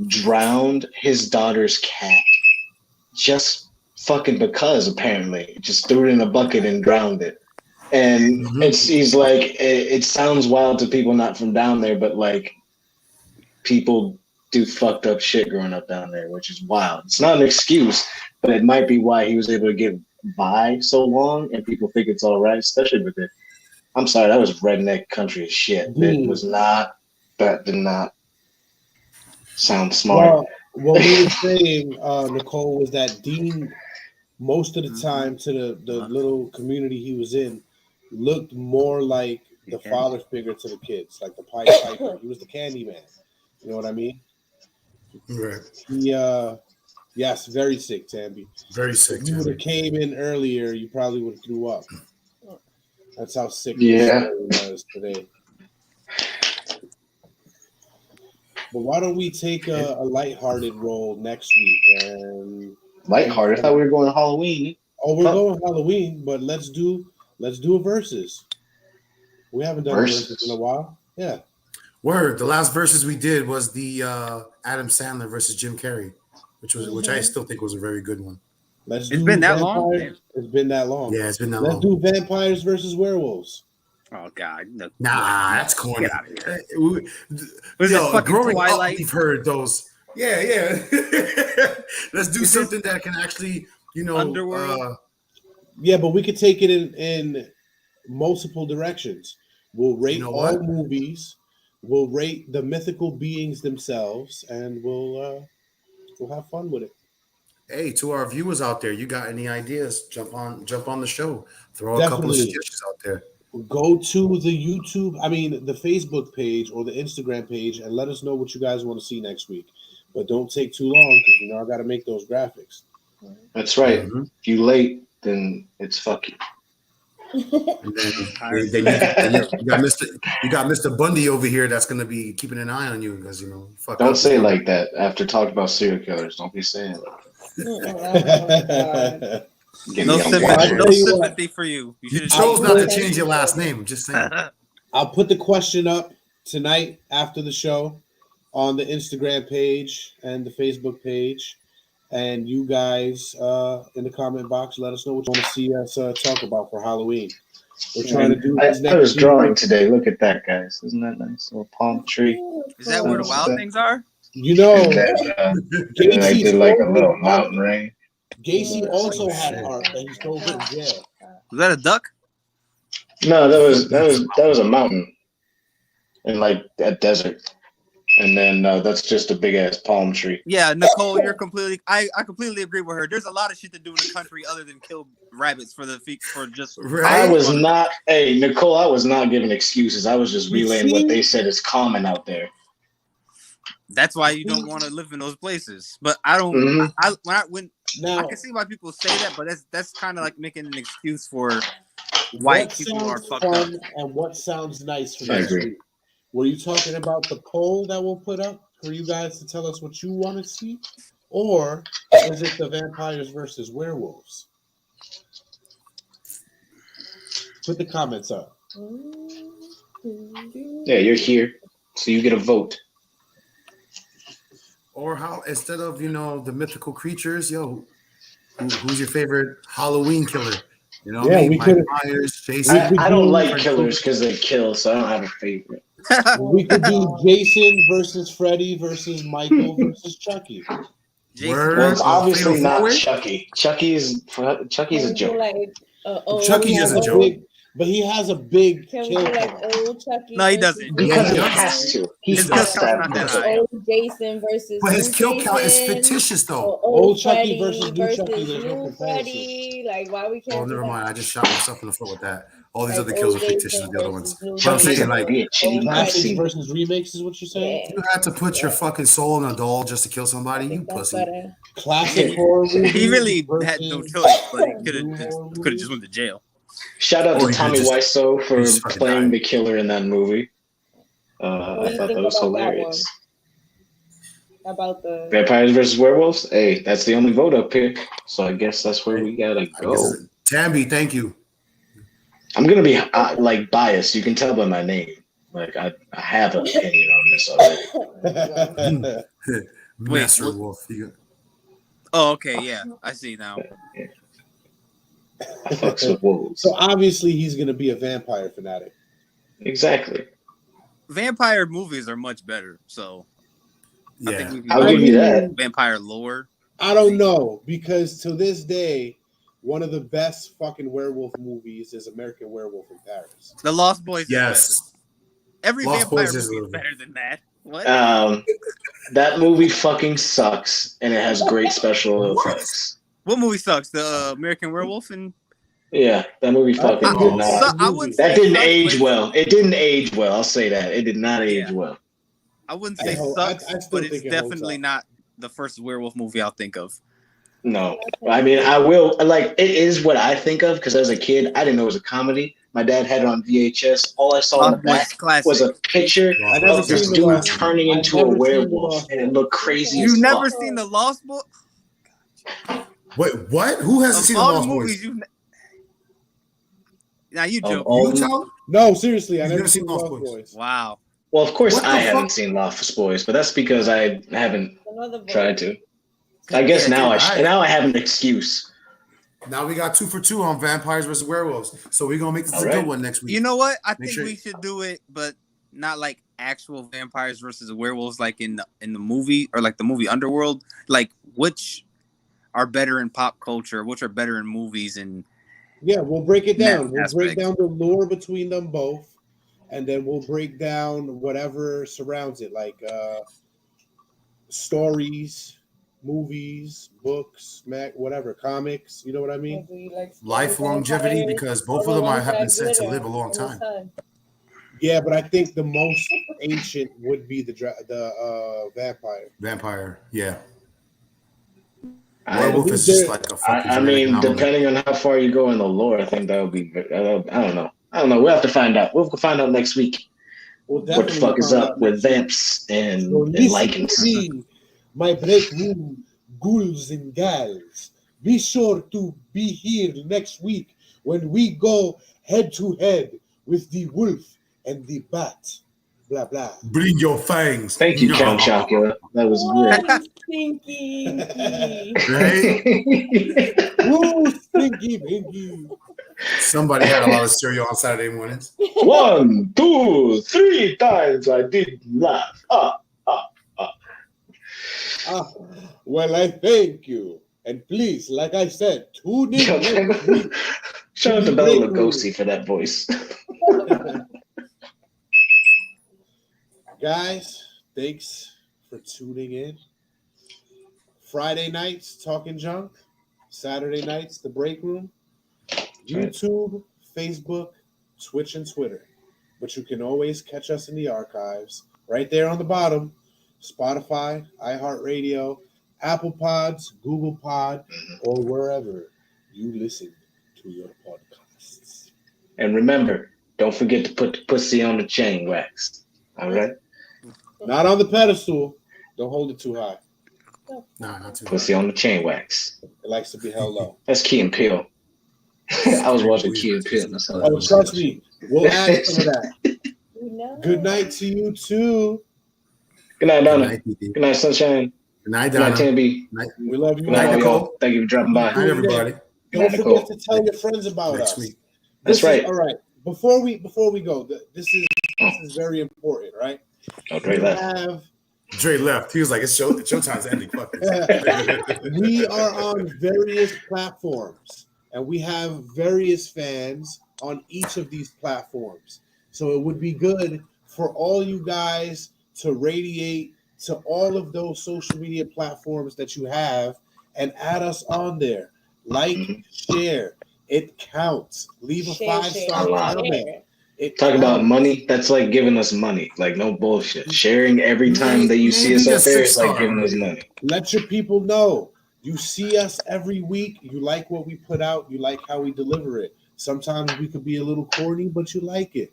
drowned his daughter's cat. Just fucking because, apparently. Just threw it in a bucket and drowned it. And he's like, it sounds wild to people not from down there, but like people do fucked up shit growing up down there, which is wild. It's not an excuse, but it might be why he was able to get by so long and people think it's all right, especially with it. I'm sorry, that was redneck country as shit. It was not, that did not sound smart. Well, what we were saying, Nicole, was that Dean, most of the time, to the little community he was in, looked more like the father figure to the kids, like the Pied Piper. He was the Candyman. You know what I mean? Right. He, yes, very sick, Tamby. Very sick. If you would have came in earlier, you probably would have threw up. That's how sick this was today. But why don't we take a lighthearted role next week? And lighthearted? I thought we were going to Halloween. Oh, we're going Halloween, but let's do a versus. We haven't done versus in a while. Yeah. Word. The last versus we did was the Adam Sandler versus Jim Carrey, which I still think was a very good one. It's been that long. It's been that long. Yeah, it's been that long. Let's do vampires versus werewolves. Oh God, no. Nah, that's corny. Get out of here. Was it fucking growing Twilight? Up, we've heard those. Yeah. Let's do something that can actually, Underworld. Yeah, but we could take it in multiple directions. We'll rate all movies. We'll rate the mythical beings themselves, and we'll have fun with it. Hey, to our viewers out there, you got any ideas? Jump on the show. Throw Definitely. A couple of suggestions out there. Go to the the Facebook page or the Instagram page, and let us know what you guys want to see next week. But don't take too long because I got to make those graphics. That's right. Mm-hmm. If you late, then it's fuck you. And then you got Mr. Bundy over here that's gonna be keeping an eye on you because fuck. Don't say it like that after talking about serial killers. Don't be saying that. No sympathy for you. You chose not to change your last name. I'm just saying. I'll put the question up tonight after the show on the Instagram page and the Facebook page. And you guys in the comment box, let us know what you want to see us talk about for Halloween. We're trying to do this next I was drawing today. Look at that, guys. Isn't that nice? Little palm tree. Is that where the wild things are? Gacy I did like a little mountain rain. Gacy also had art that he stole from jail. Was that a duck? No, that was a mountain in like a desert. And then that's just a big ass palm tree. Yeah, Nicole, you're completely. I completely agree with her. There's a lot of shit to do in the country other than kill rabbits for just. I was not. Hey, Nicole, I was not giving excuses. I was just relaying what they said is common out there. That's why you don't want to live in those places. But I don't. Mm-hmm. I can see why people say that, but that's kind of like making an excuse for why people are fucked up. And what sounds nice for next week. Were you talking about the poll that we'll put up for you guys to tell us what you want to see? Or is it the vampires versus werewolves? Put the comments up. Yeah, you're here, so you get a vote. Or how, instead of, the mythical creatures, who's your favorite Halloween killer? Mike Myers, Jason. I don't like killers because they kill, so I don't have a favorite. We could do Jason versus Freddy versus Michael versus Chucky. Well, it's obviously not Chucky. Chucky's a joke. Chucky is a joke. But he has a big kill. Old Chucky. No, he doesn't. Because he has to. He's not that. Old Jason versus. But his kill count is fictitious, though. Old Chucky versus new Chucky. There's no comparison. Like, why we can't? Oh, never mind. I just shot myself in the foot with that. All these other kills are fictitious. The other ones. But I'm saying, classics versus remakes is what you're saying. You had to put your fucking soul in a doll just to kill somebody. You pussy. Classic horror movie. He really had no choice, but he could have just went to jail. Shout out to Tommy Wiseau for playing the killer in that movie. I thought that was hilarious. About the vampires versus werewolves? Hey, that's the only vote up here. So I guess that's where we gotta go. Tambi, thank you. I'm gonna be biased. You can tell by my name. Like I have an opinion on this already. Master Wolf. Oh, okay, yeah, I see now. Yeah. I fucks with wolves. So obviously he's gonna be a vampire fanatic. Exactly. Vampire movies are much better. So yeah, I think we can I'll give you that. Vampire lore. I don't know because to this day, one of the best fucking werewolf movies is American Werewolf in Paris. The Lost Boys. Yes. Every Lost vampire movie is better than that. What? That movie fucking sucks, and it has great special effects. What movie sucks? The American Werewolf and yeah, that movie fucking did not. That didn't age well. It didn't age well. I'll say that it did not age well. I wouldn't say sucks, but it's definitely not the first werewolf movie I'll think of. No, I mean I will it is what I think of because as a kid I didn't know it was a comedy. My dad had it on VHS. All I saw in the back was a picture of this dude turning into a werewolf, and it looked crazy. You've never seen the Lost Boys? Wait, what? Who hasn't seen the Lost Boys? Now you joke. No, seriously, I You've never never seen seen Lost Lost Boys. Boys. Wow. Well, of course What the I haven't fuck? seen Lost Boys, but that's because I haven't Another boy. tried to. I guess Yeah, now dude, now I have an excuse. Now we got 2 for 2 on vampires versus werewolves. So we're gonna make this a good one next week. You know what? I Make think sure we should do it, but not like actual vampires versus werewolves, like in the movie or like the movie Underworld. Like which are better in pop culture, which are better in movies, and Yeah, we'll break it down. We'll break aspect. down the lore between them both, and then we'll break down whatever surrounds it, like stories, movies, books, whatever, comics. You know what I mean? Do you like life longevity, because both of them have been said to live a long time. Yeah, but I think the most ancient would be the vampire. Vampire, yeah. Werewolf is just like a fucking I mean, depending on how far you go in the lore, I think that would be. I don't know. We'll have to find out. We'll find out next week. What the fuck is up with vamps and lichens? Me, my break room ghouls and gals. Be sure to be here next week when we go head to head with the wolf and the bat. Blah blah. Bring your fangs. Thank you, Count Chocula. That was great. Stinky. Right? Ooh, stinky pinky. Somebody had a lot of cereal on Saturday mornings. 1, 2, 3 times I did laugh. Well, I thank you. And please, like I said, tune in next week. Shout out to Bela Lugosi for that voice. Guys, thanks for tuning in. Friday nights, Talking Junk. Saturday nights, The Break Room. YouTube, Facebook, Twitch, and Twitter. But you can always catch us in the archives. Right there on the bottom. Spotify, iHeartRadio, Apple Pods, Google Pod, or wherever you listen to your podcasts. And remember, don't forget to put the pussy on the chain wax. All right? Not on the pedestal. Don't hold it too high. No, not too Pussy on the chain wax. It likes to be held low. That's Key and Peele. I was watching Key and Peele. That's how that was. Trust me. We'll add some of that. Good night to you, too. Good night, Donna. Good night, Sunshine. Good night, Good Donna. night, Tammy. We love you. Good night, Nicole. Thank you for dropping by. Good night, everybody. Don't forget to tell your friends about Next us. week. That's right. All right. Before we go, this is very important, right? Oh, Dre left. Dre left. He was like, "It's showtime's ending." Fuck this. We are on various platforms, and we have various fans on each of these platforms. So it would be good for all you guys to radiate to all of those social media platforms that you have and add us on there. Like, share. It counts. Leave a 5-star comment. Talk about money. That's like giving us money. Like, no bullshit. Sharing every time that you see us up there is like giving us money. Let your people know. You see us every week. You like what we put out. You like how we deliver it. Sometimes we could be a little corny, but you like it.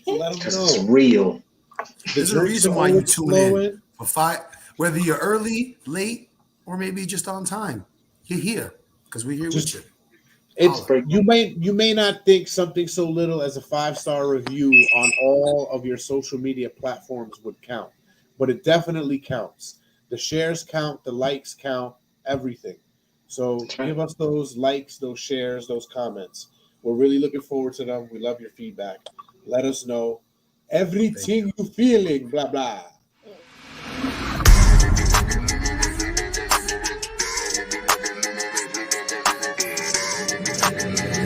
So let them Because know. it's real. There's a reason why you tune in for 5. Whether you're early, late, or maybe just on time, you're here because we're here with you. You may not think something so little as a 5-star review on all of your social media platforms would count, but it definitely counts. The shares count, the likes count, everything. So give us those likes, those shares, those comments. We're really looking forward to them. We love your feedback. Let us know everything you feeling, blah blah.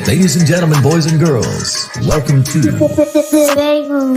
Ladies and gentlemen, boys and girls, welcome to BreakRoom.